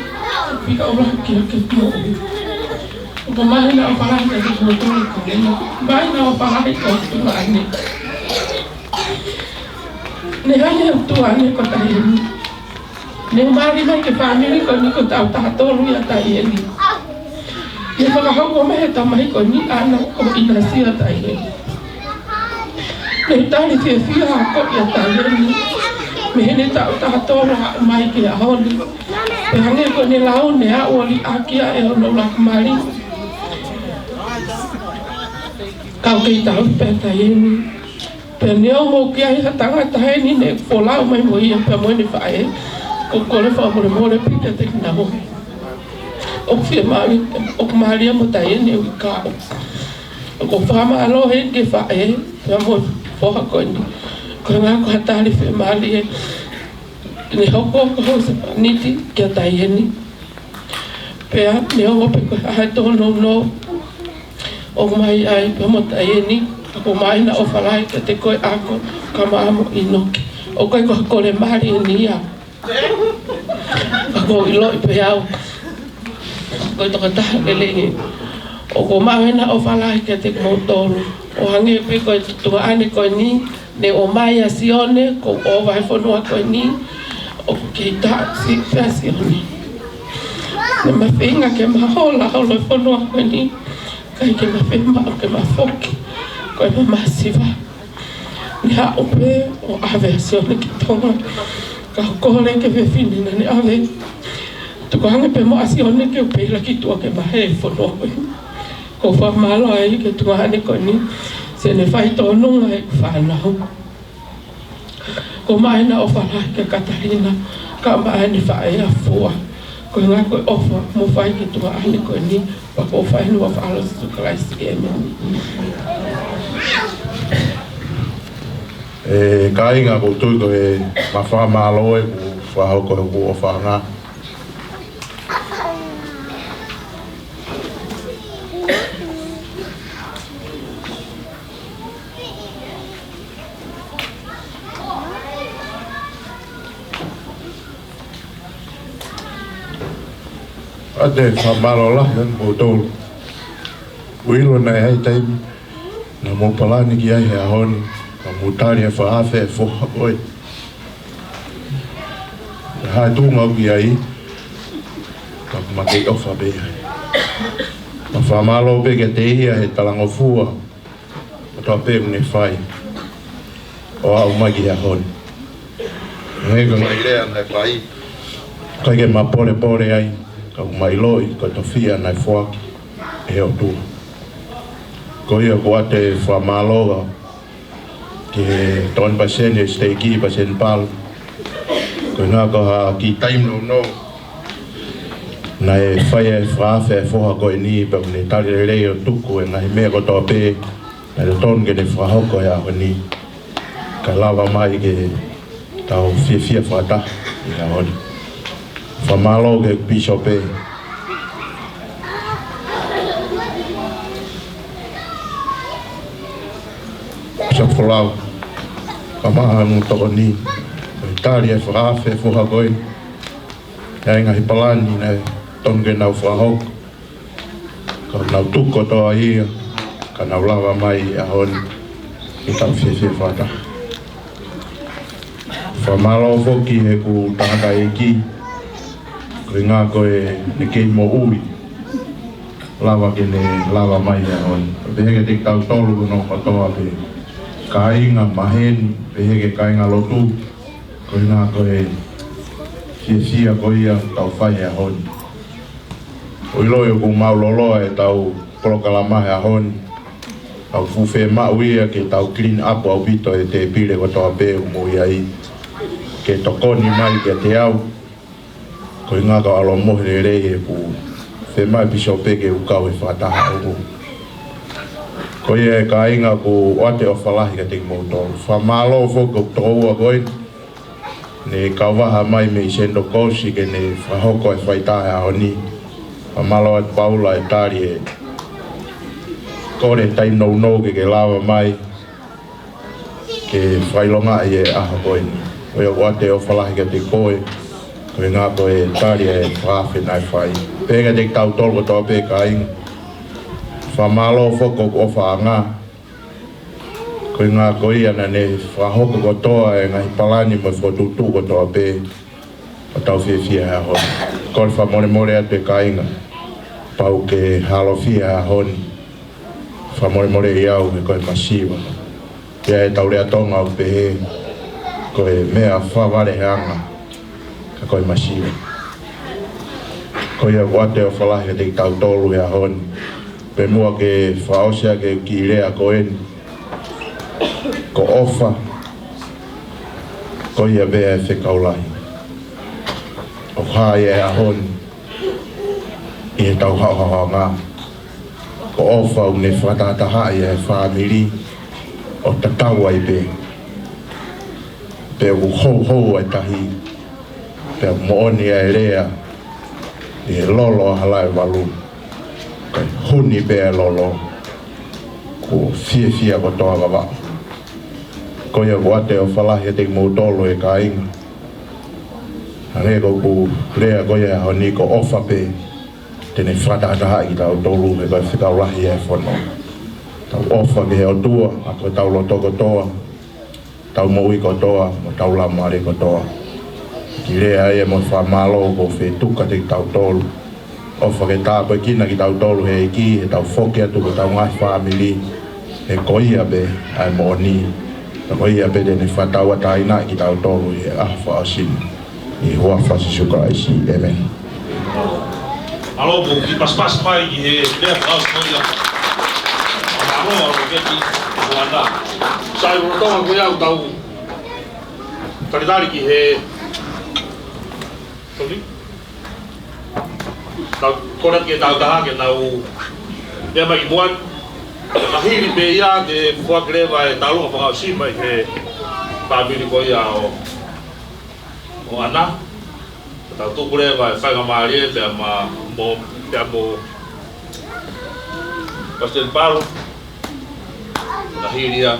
O pika o raha kia ke mo uri. Ko mahina o whalahi ke te mo tōni ko rena. Mahina o whalahi ko tua ane. Ne hai e tua ane ko tahi eni. Ne umari mai ke whamiri ko ni ko tau tātoru ia tahi eni. Ne whakahau o mehe tamahi ko ni ana o ina sia tahi eni. Ne tari te whia a ko ia tahi eni. Me ne tau tātoru a mai ke a honi. Pe hange ko ne lau ne a ori akia e ono lakumari. Kau kei tau pe tahi eni. Pe neo mo kia i hatanga tahi eni ne wholau mai mo ia pe mo ni whae. Ko kore whamore more pika te kina ho. O whia maui, o kumaharia mo tai ene o i kao. O ko whama alo he ke whae, whia mo whoha koe ni. Ko ngā ko hatari whia maali e. Ne hoko ko ho se paniti kia tai ene. Pea, ne o pe ko hae tōno no. O mai ai pe mo tai ene. Ko mai na o whalai ka te koe ako ka maamo inoki. O koe ko kore maari e ni a. Ako iloi pe au. Ko toka taha lelenge. O ko mawena o whalahi ke te koutoru. O hange pe koe tunga ane koe ni. Ne o mai a sione, ko o vai whanua koe ni. O ke ta si pia sione. Ne mawhinga ke mahola holo whanua koe ni. Kai ke mawhima o ke mawhoki. Koe mawasiwa. Ni ha o pe o ave a sione ki tonga. Ka hokole ke whewhine na ne ave. Tuko hange pe mo asione ke upe la ki tua ke mahe whanua koe. Ko whamalo ai ke tunga hane koe ni. Se ne whai tōnunga e whanau. Ko maina o whalahi ke Katarina. Ka maina whae a fua. Ko ngā koe ofa mo whai ke tunga hane koe ni. Pa ko whai nua whaalo si tukalaisi ke meni. Ka inga ko tui ko e mawha malo e ku whahau ko e o whanga. Ate whamalo la yan mo tōru. Uilo nei hei teimi. Na mo palani ki ai hea honi, ka mutari e whaafe e whoha koe. Na hae tūnga uki ai, ka makei ofa be ai. Ma whamalo be ke te ia he talango fua, o toa pe une whai. O au mai ki hea honi. Ngai ka mai lea nai whai. Kai ke ma pore pore ai, ka umai loi, ka tofia nai whuaki, e o tua. Ko ia ko ate whamaloga, ke ton pasen e steiki pasen pal. Ko ngā ko ha ki taimno no, na e whai e whaafe e whoha koe ni, pa ne tari rei o tuku e ngahi mea ko toa pē, na le ton ke ne whahoko e aho ni. Ka lawa mai ke tau fia whata i a honi. Whamalo ke piso pē. Sa wholau, ka maha ngu toko ni, o tari e whaafe e whoha koe. Ia ngahi palani na tonge nau whahoko. Ka nau tuko toa ia, ka nau lawa mai a honi, i tau fia whata. Whamalo whoki he ku tangata e ki, koe ngā koe ne kei mo ui, lawa ke ne lawa mai a honi. Peheke te tau tolu no katoa pe kainga maheni, peheke kainga lotu, koe ngā koe fia koe ia tau whai a honi. O iloi o ku mauloloa e tau polokalamahe a honi, tau fuwhe mauia ke tau clean up au pito e te pile katoa pe umo ia i. Ke tokoni mai ke te au, koe ngā ka alo mohere rei e ku whe mai piso peke ukau e whataha umu. Koe e ka inga ku oate o whalahi ka teki moutoru. Whamalo whoko tohua koe, ne kauwaha mai me i sendo kosi ke ne whahoko e whaitahe a honi. Whamalo at paula e tari e kore taim nou nou ke lawa mai, ke whailonga e aho koe ni. Koe o wate o whalahi ka te koe, koe ngā koe tari e whaafe nai whai. Pēga te tau tolko toa pē ka inga. Whamalo whoko o whaanga. Koe ngā koe ana ne whahoko ko toa e ngahi palani mo whotutu ko toa pē. O tau whiawhia hea honi. Koe whamore more atu e ka inga. Pau ke halo whia hea honi. Whamore more i au e koe masiwa. Pea e tau rea tonga au pehe. Koe mea whaware heanga, ka koe masiwa. Koe a wate o whalahi te tau tolu hea honi. Pe mua ke whaosea ke ki rea koe ni. Ko ofa, koe a bea e whekaulahi. O hae e a honi, i e tau hao ngā. Ko ofa u ne whatatahai e whamiri, o tataua i bea. Pe u hou ai tahi, pe mooni ai rea, i lolo halai walu, kai huni pe lolo, ko fia ko toa wawa. Ko ia wate o whalahi te moutolo e ka inga. Hare ko ku rea ko ia honi ko ofa pe, tene whatataha i tau tolu me kai whikaurahi e whono. Tau ofa ke heo tua, a koe tau lo toko toa, tau moui ko toa, mo tau la mare ko toa. Ki rea e mo whamalo ko whe tuka te tau tolu. Ofa ke tā koe kina ki tau tolu he ki, he tau whoke atu ko tau ngai whamili. He koia be ai mo ni. Ta koia be tene whatau ataina ki tau tolu he ahwa asini. I hoa whasisuka isi. Amen. Alo po, ki paspas mai ki he mea whaus koia. Alo, alo, keti, wanda. Sai rotonga koe au tau taritari ki he tau kora ki tau taha ke nau mea mai muan mahiri pe ia ke whakerewa e tau lunga whakau si mai he pāmiri koe ia o ana tau tukurewa e whainga maari e pia mo Pastel Palo mahiri ia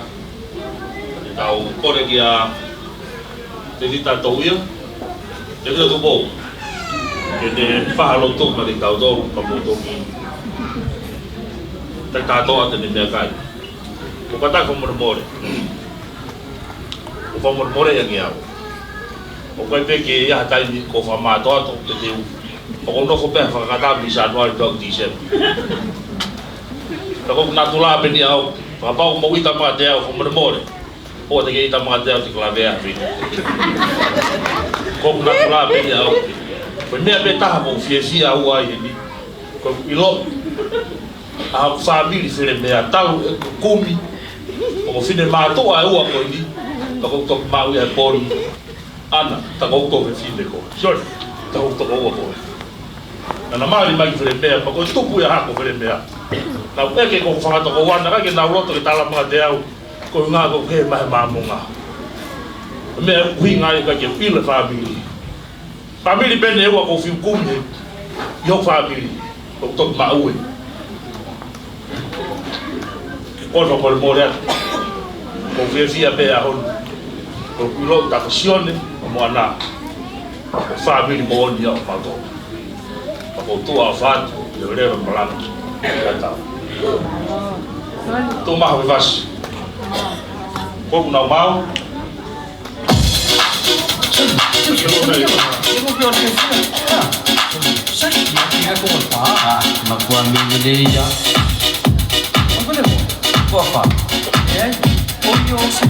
tau kore ki a te hita tau ia te hita tu pou ke te whahalo tuka te tau tau ka mō toki te katoa te mea kai Ko kata ko more. Ko more yang ia. O koe pe ke ia tai ni ko fa ma to te te. O ko no ko pe fa kata mi sa no do December. Ta ko na tula pe ni au. Pa pa ko mo ita ma te au ko more. O te ke ita ma te au te klave a fi. Ko na tula pe ni au. Ko me pe ta ko fi au ai ni. Ko ilo a family fere me atau kumi o fine ma to ai o ko ni ta ko to ma u e por ana ta ko to fe fine ko sure ta ko to o ko na mali mai fere me pa ko to pu ya ha ko fere me na pe ke ko fa to ko wana ka ke na roto ke tala ma de au ko nga ko ke ma mo nga me wi nga ka ke pile family bene o ko fi kumi yo family ko to ma u Ono por morar, con fia be a hon, con pilo da passione, mo ana, family mo ni a pato, pato tu a fat, le rero plan, kata. Tu ma ho vas, ko na mau. Opa, hoy yo se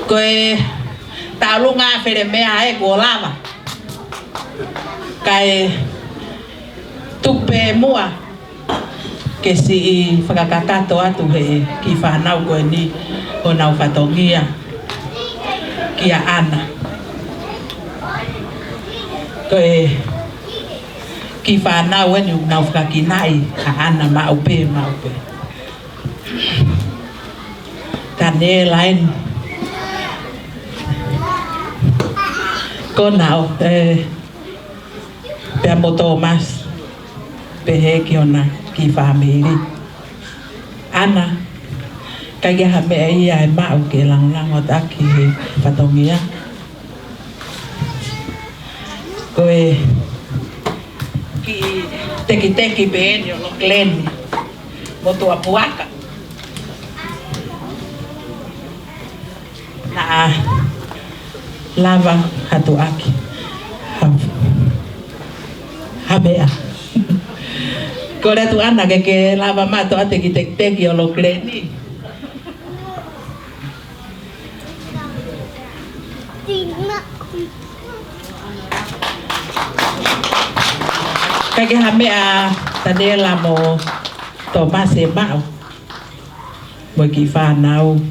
Koe taulunga fere mea e ko lava. Kai tupe mua ke si whakakakato atu he ki whanau koe ni o nau whatongia ki a ana. Koe ki whanau e ni nau whakakinai a ana maupe maupe. Tane lain ko nau pe mo Thomas pe he ki ona ki family ana ka ya ha me ia e mau ke lang lang o ta ki patongia ko e ki teki pe ni o Glen mo to apuaka na lava hatu aki habea kore tu ana ke lava mato ate ki teki o lo Gleni kage hamea tadela mo Thomas e mau mo ki whanau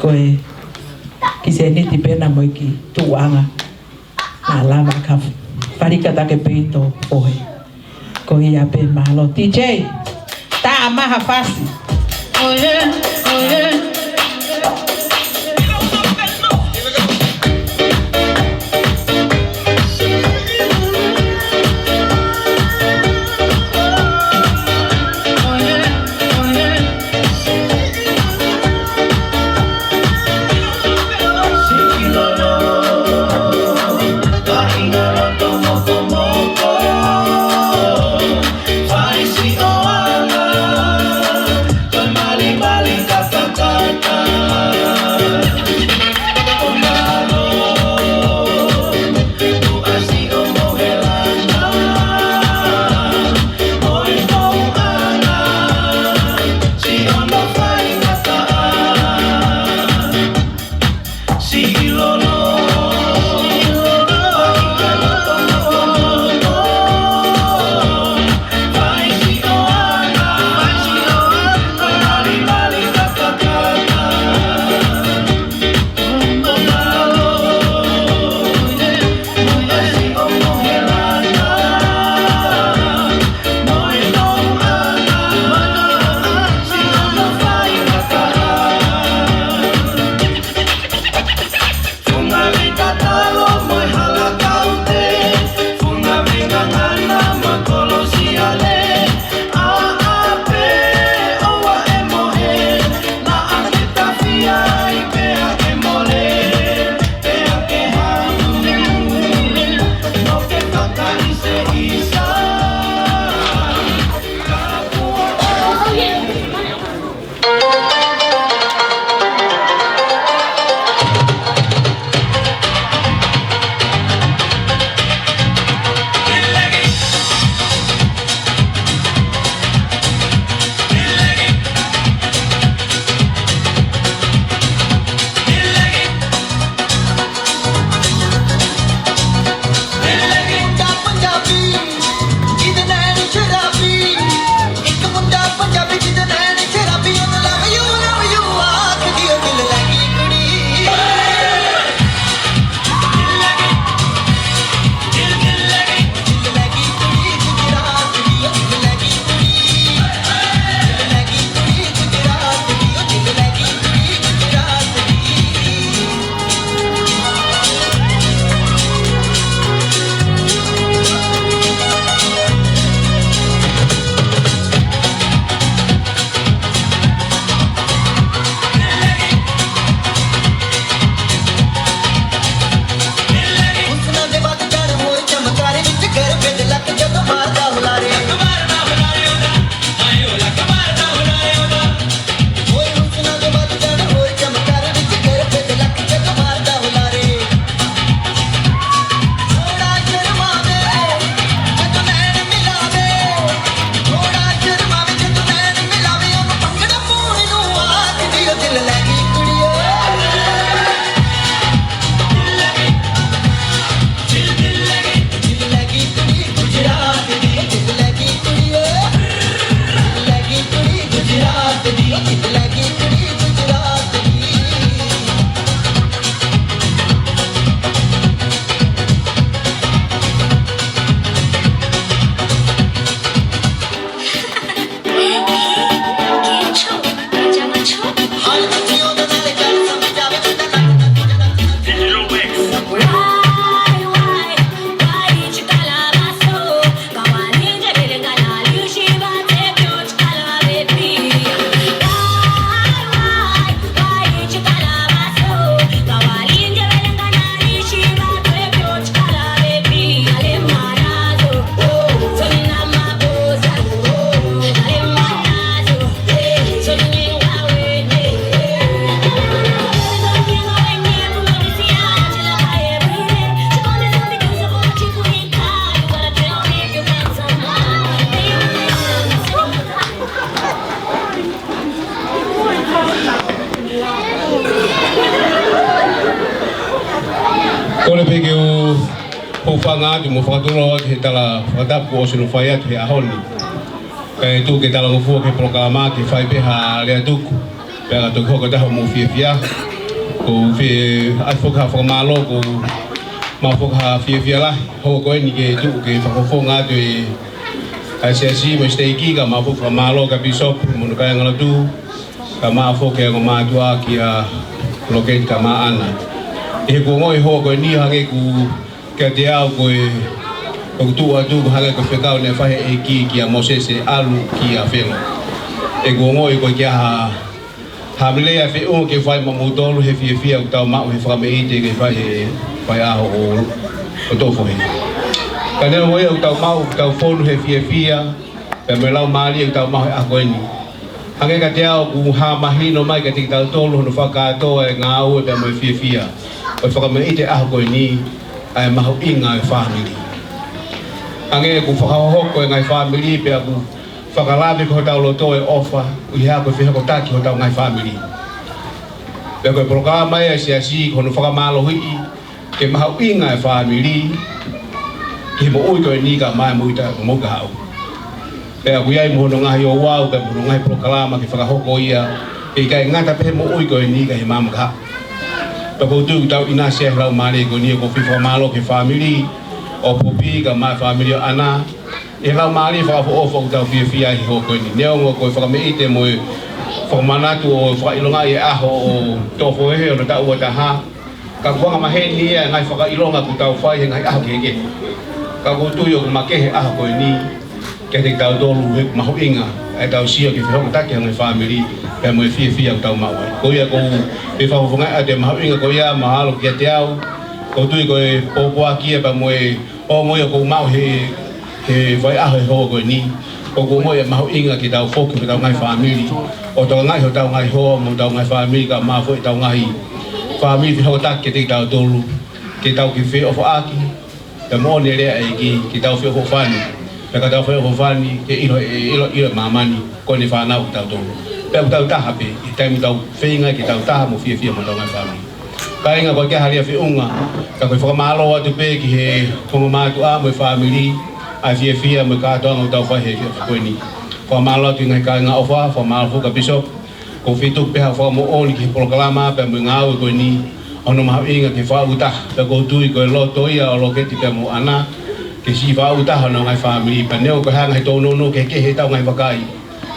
koe ki se niti pena mo ki tuanga na lava ka wharikata ke peito oe ko ia pe malo TJ ta amaha fasi oe oe Bali, bali, kata le peke o whanga atu mo whakatolo he tala whakatapu o sino whai atu he ahoni. Kai tu ke tala ngofua ke proklama ke whai peha lea tuku. Pea tu hoka taho mo fia. Ko fi ai whaka whakamalo ko ma whaka fia la. Hoa koe ni ke tuku ke whakafonga atu e ai siasi mo steiki ka ma whakamalo ka bishop mo kaya ngalatu. Ka ma whaka ngā mātua ki a loketi ka ma ana. E ko ngoi hoa koe ni hange ku kia te au koe tu atu hange ko whekau ne whahe e ki a Mosese alu ki a whengo. E ko ngoi koe kia ha milea whi unga ke whai mamutolu he fia o tau mau he whakameite ke whai aho o tofo he. Ka nea moe o tau mau tau whonu he fia pe me lau maali o tau mau he akoeni. Hange ka te au ku ha mahino mai ka tiki tau tolu hono whakatoa e ngā ue pe moe fia. O whakameite aho koe ni ai mahu inga e whamiri. Hange ku whakahoko e ngai whamiri pe aku whakalabi ko tau loto e ofa ui hea koe whihako taki ho tau ngai whamiri. Pe koe programa e siasi kono whakamalo hui ke mahu inga e whamiri ke mo ui koe ni ka mai muita ko moka hau. Pe aku iai mohono ngahi o wau pe mohono ngahi programa ke whakahoko ia e kai ngata pe mo ui koe ni ka he mamaka hau. Pe kou tu tau ina seh lau mare ko ni ko whawhamalo ke whamiri o pupi ka mai whamiri o ana. E lau maari whakafo ofa tau fia hi hoko ni. Neo ngō koe whakameite mo e whakamanatu o whakailonga i aho o tōwho ehe o na tau o taha. Ka kuanga maheni e ngai whakailonga ku tau whai he ngai aho keke. Ka kutui o makehe aho koe ni. Ke te tau tolu he mahu inga. E tau sio ke whihoko take ngai whamiri. E mo e fia tau mawai. Ko ia kou e whakafongai a te mahu inga ko ia mahalo kia te au. Ko tui koe pōpua kia pa mo e o mo ia kou mau he vai aho e hoa koe ni. O ko moe mahu inga ki tau whoki ki tau ngai whamiri. O tau ngai ho tau ngai hoa mo tau ngai whamiri ka maa fwoi tau ngai whamiri whihoko tak ke te tau tolu. Ke tau ki whi ofo aki. Pe mo ne rea e ki tau whi ofo whani. Pe ka tau whi ofo whani ke ilo mamani ko ni whanau ki tau tolu. Pe tau taha pe i taimu tau whinga ki tau taha mo fia mo tau ngai whamiri. Ka inga koe kia haria whi unga. Ka koe whakamalo atu pe ki he kongamatu a mo e whamiri. Ai fia mo katoa ngau tau whahe koe ni. Whamalo atu ngai ka inga ofa, whamalo fuka bishop. Ko whituk peha whamo oni ki proklama pe mo ngau koe ni. Ono mahu inga ki whautah. Pe ko tui koe loto ia o loketi pe mo ana. Ke si whautah ono ngai whamiri. Pa neo koe hanga he tonono ke he tau ngai wakai.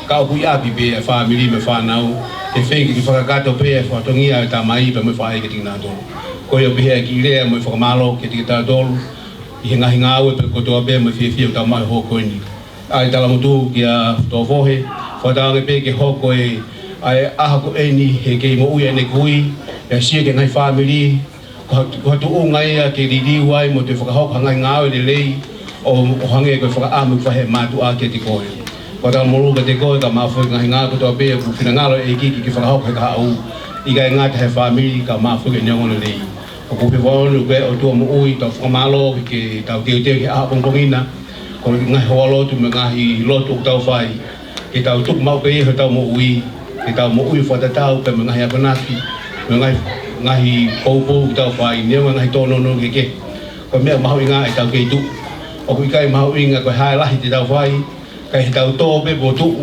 Ka o kui api pe whamiri me whanau. Ke whengi ki whakakato pe e whatongia e tamai pe mo whae ke tina tolu. Koe o pehe ki rea mo whakamalo ke tina tolu. I he ngahi ngāwe pe kotoa pe mo fia tau mai hoko ni. Ai tala mutu ki a tō whohe. Whataange pe ke hoko e ai aha ko e ni he kei mo ui ane kui. E sia ke ngai whamiri. Ko hatu o ngai a ke riri wai mo te whakahoko ngai ngāwe le lei. O hange koe whakaamu whahe mātu a ke te koe. Whatala moru ka te koe ka mawhoi ngahi ngā kotoa pe ku whina e kiki ki whakahoko he ka au. I kai ngāta he whamiri ka mawhoi ke neongo le lei. O ko pe wonu pe o tua mo ui tau whakamalo ke tau teo ki aha pongpongina. Ko ngai hoa lotu me ngahi lotu o tau whai. Ke tau tuk mau pe iho tau mo ui. Ke tau mo ui whatatau pe me ngahi apanaki. Me ngahi poupo ki tau whai. Neo ngahi tono no ke ke. Ko mea mahu inga e tau kei tu. O kui kai mahu inga koe hae lahi te tau whai. Kai he tau tō pe po tu.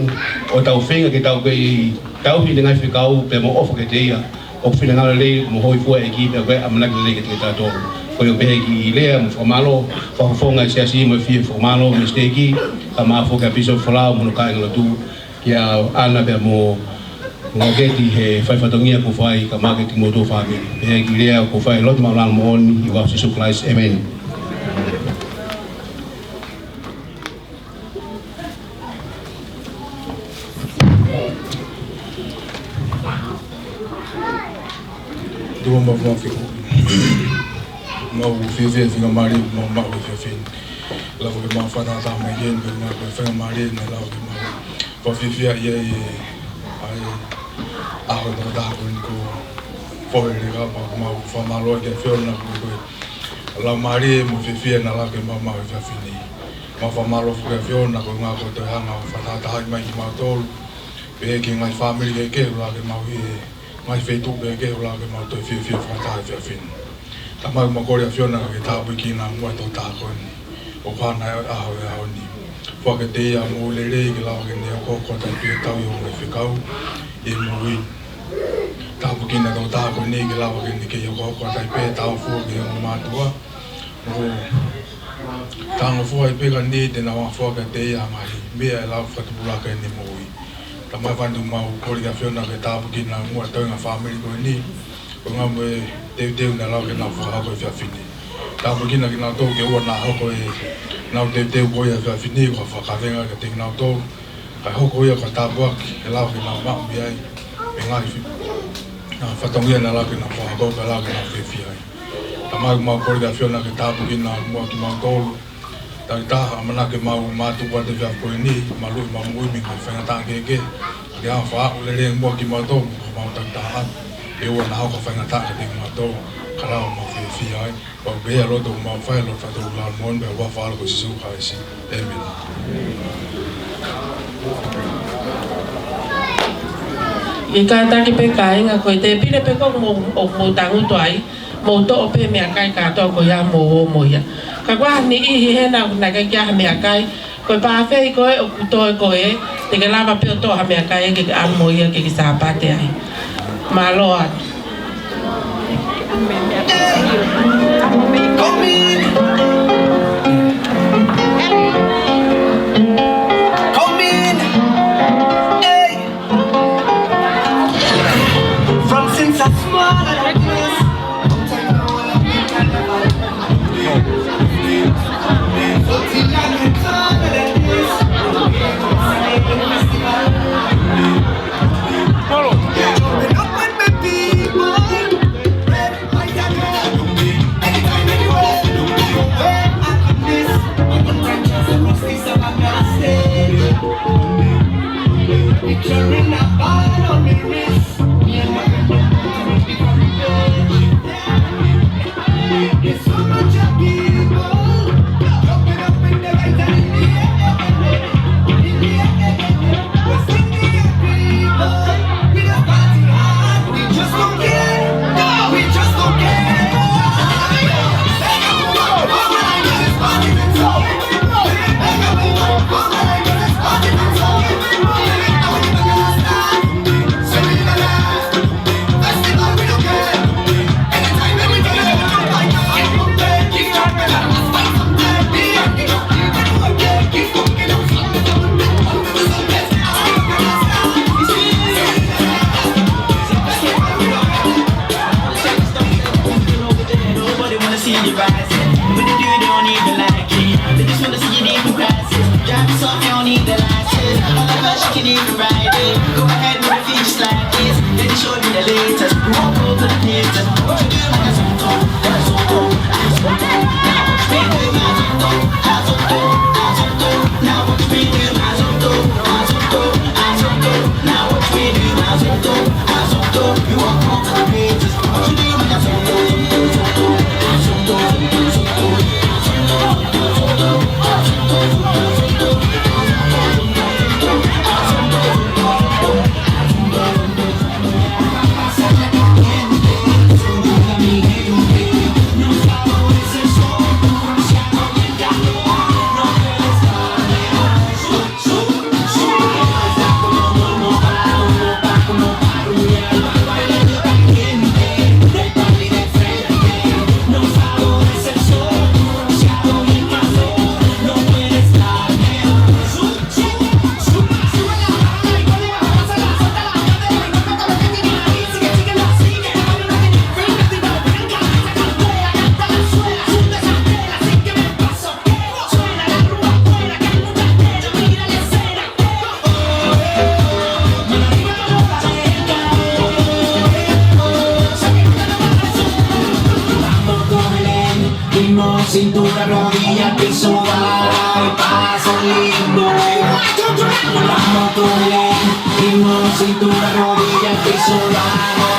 O tau whenga ke tau kei tau hi te ngai whikau pe mo ofa ke te ia. O whina ngāra lei mo hoi fua e ki pe koe amanaki lei ke te tātoro. Koe o pehe ki lea mo whakamalo, whakafonga siasi mo fia whakamalo me steki, ka maa whoka piso whalao mo no kai ngala tu, ki a ana pe mo ngaketi he whaiwhatongia ko whai ka maketi mo tō whamiri. Pehe ki lea ko whai lotu maulana mo oni, i wau sisu Christ, amen. Dua mau fiku mau viver vinga mari mau viver la vou mau fana ta mai gen mau vinga mari na la vou viver ai a ho da ko foi liga mau fama lo ke fio na ko la mari mo viver na la ke mau viver mau fama lo ke fio na ko nga ko to ha mau fana ta mai mau tol pe ke ngai family ke la ke mau mai feito be ke la ke mau to fio fio fanta fio fin Tamai makori a fiona ke tāpui ki nā mua tō tāko ni. O whānai aho e aho ni. Whaka te ia mō le rei ki lau ke nea kōkō tai pia tau i o mai whikau. E mui. Tāpui ki nā tō tāko ni ki lau ke ni ke i o kōkō tai pia tau fua ki o mātua. Mō tāngo fua i peka ni tēnā wā whaka te ia mai. Mea e lau whakapulaka e ni mōi. Tamai whandu mau kori a fiona ke tāpui ki nā mua tau ngā whāmeri koe ni. Ko ngā mwe teu nā lau ke nā whahako e whiawhini. Tāpui ki nā tō ke ua nā hoko e nau teu koe e whiawhini ko whakawenga ke te ngā tō. Kai hoko ia ka tāpuaki e lau ke nā maumi ai. Me ngāi whatongia nā lau ke nā whahako ka lau ke nā whiawhi ai. Tamai mau kori a fiona ke tāpui ki nā mua ki mau tōlu. Tari taha amana ke mau mātupa te whiawhiko e ni. Malui mau muimi ka whengatā keke. Ke a whaako le rea mua ki mau tōlu. Ko mau tari taha. E ua nā hoko whaingatā ka te ngā tō, ka rao mau whiawhi ai, pau bea roto mau whaelo whato ula mon bea wa whaalo ko sisu ka esi. Amen. I ka taki pe kāinga koe te pire pe kong mō tanguto ai, mō tō o pe mea kai kātoa ko ia mō o mō ia. Ka kwa ni ihi hena na kai kia ha mea kai, koe pāwhei koe o kutoe koe, te ke lava peo tō ha mea kai e ke a mō ia ke ki sāpate ai. Maloa. From since I small like this. Picturing a ball on the wrist. It's so much of people jumping up in the right and in the air. We're singing people. We just party hard. We just don't care. No, we just don't care. Cintura, rodilla, piso, baila, paso lindo. Vamos con el ritmo, cintura, rodilla, piso, baila.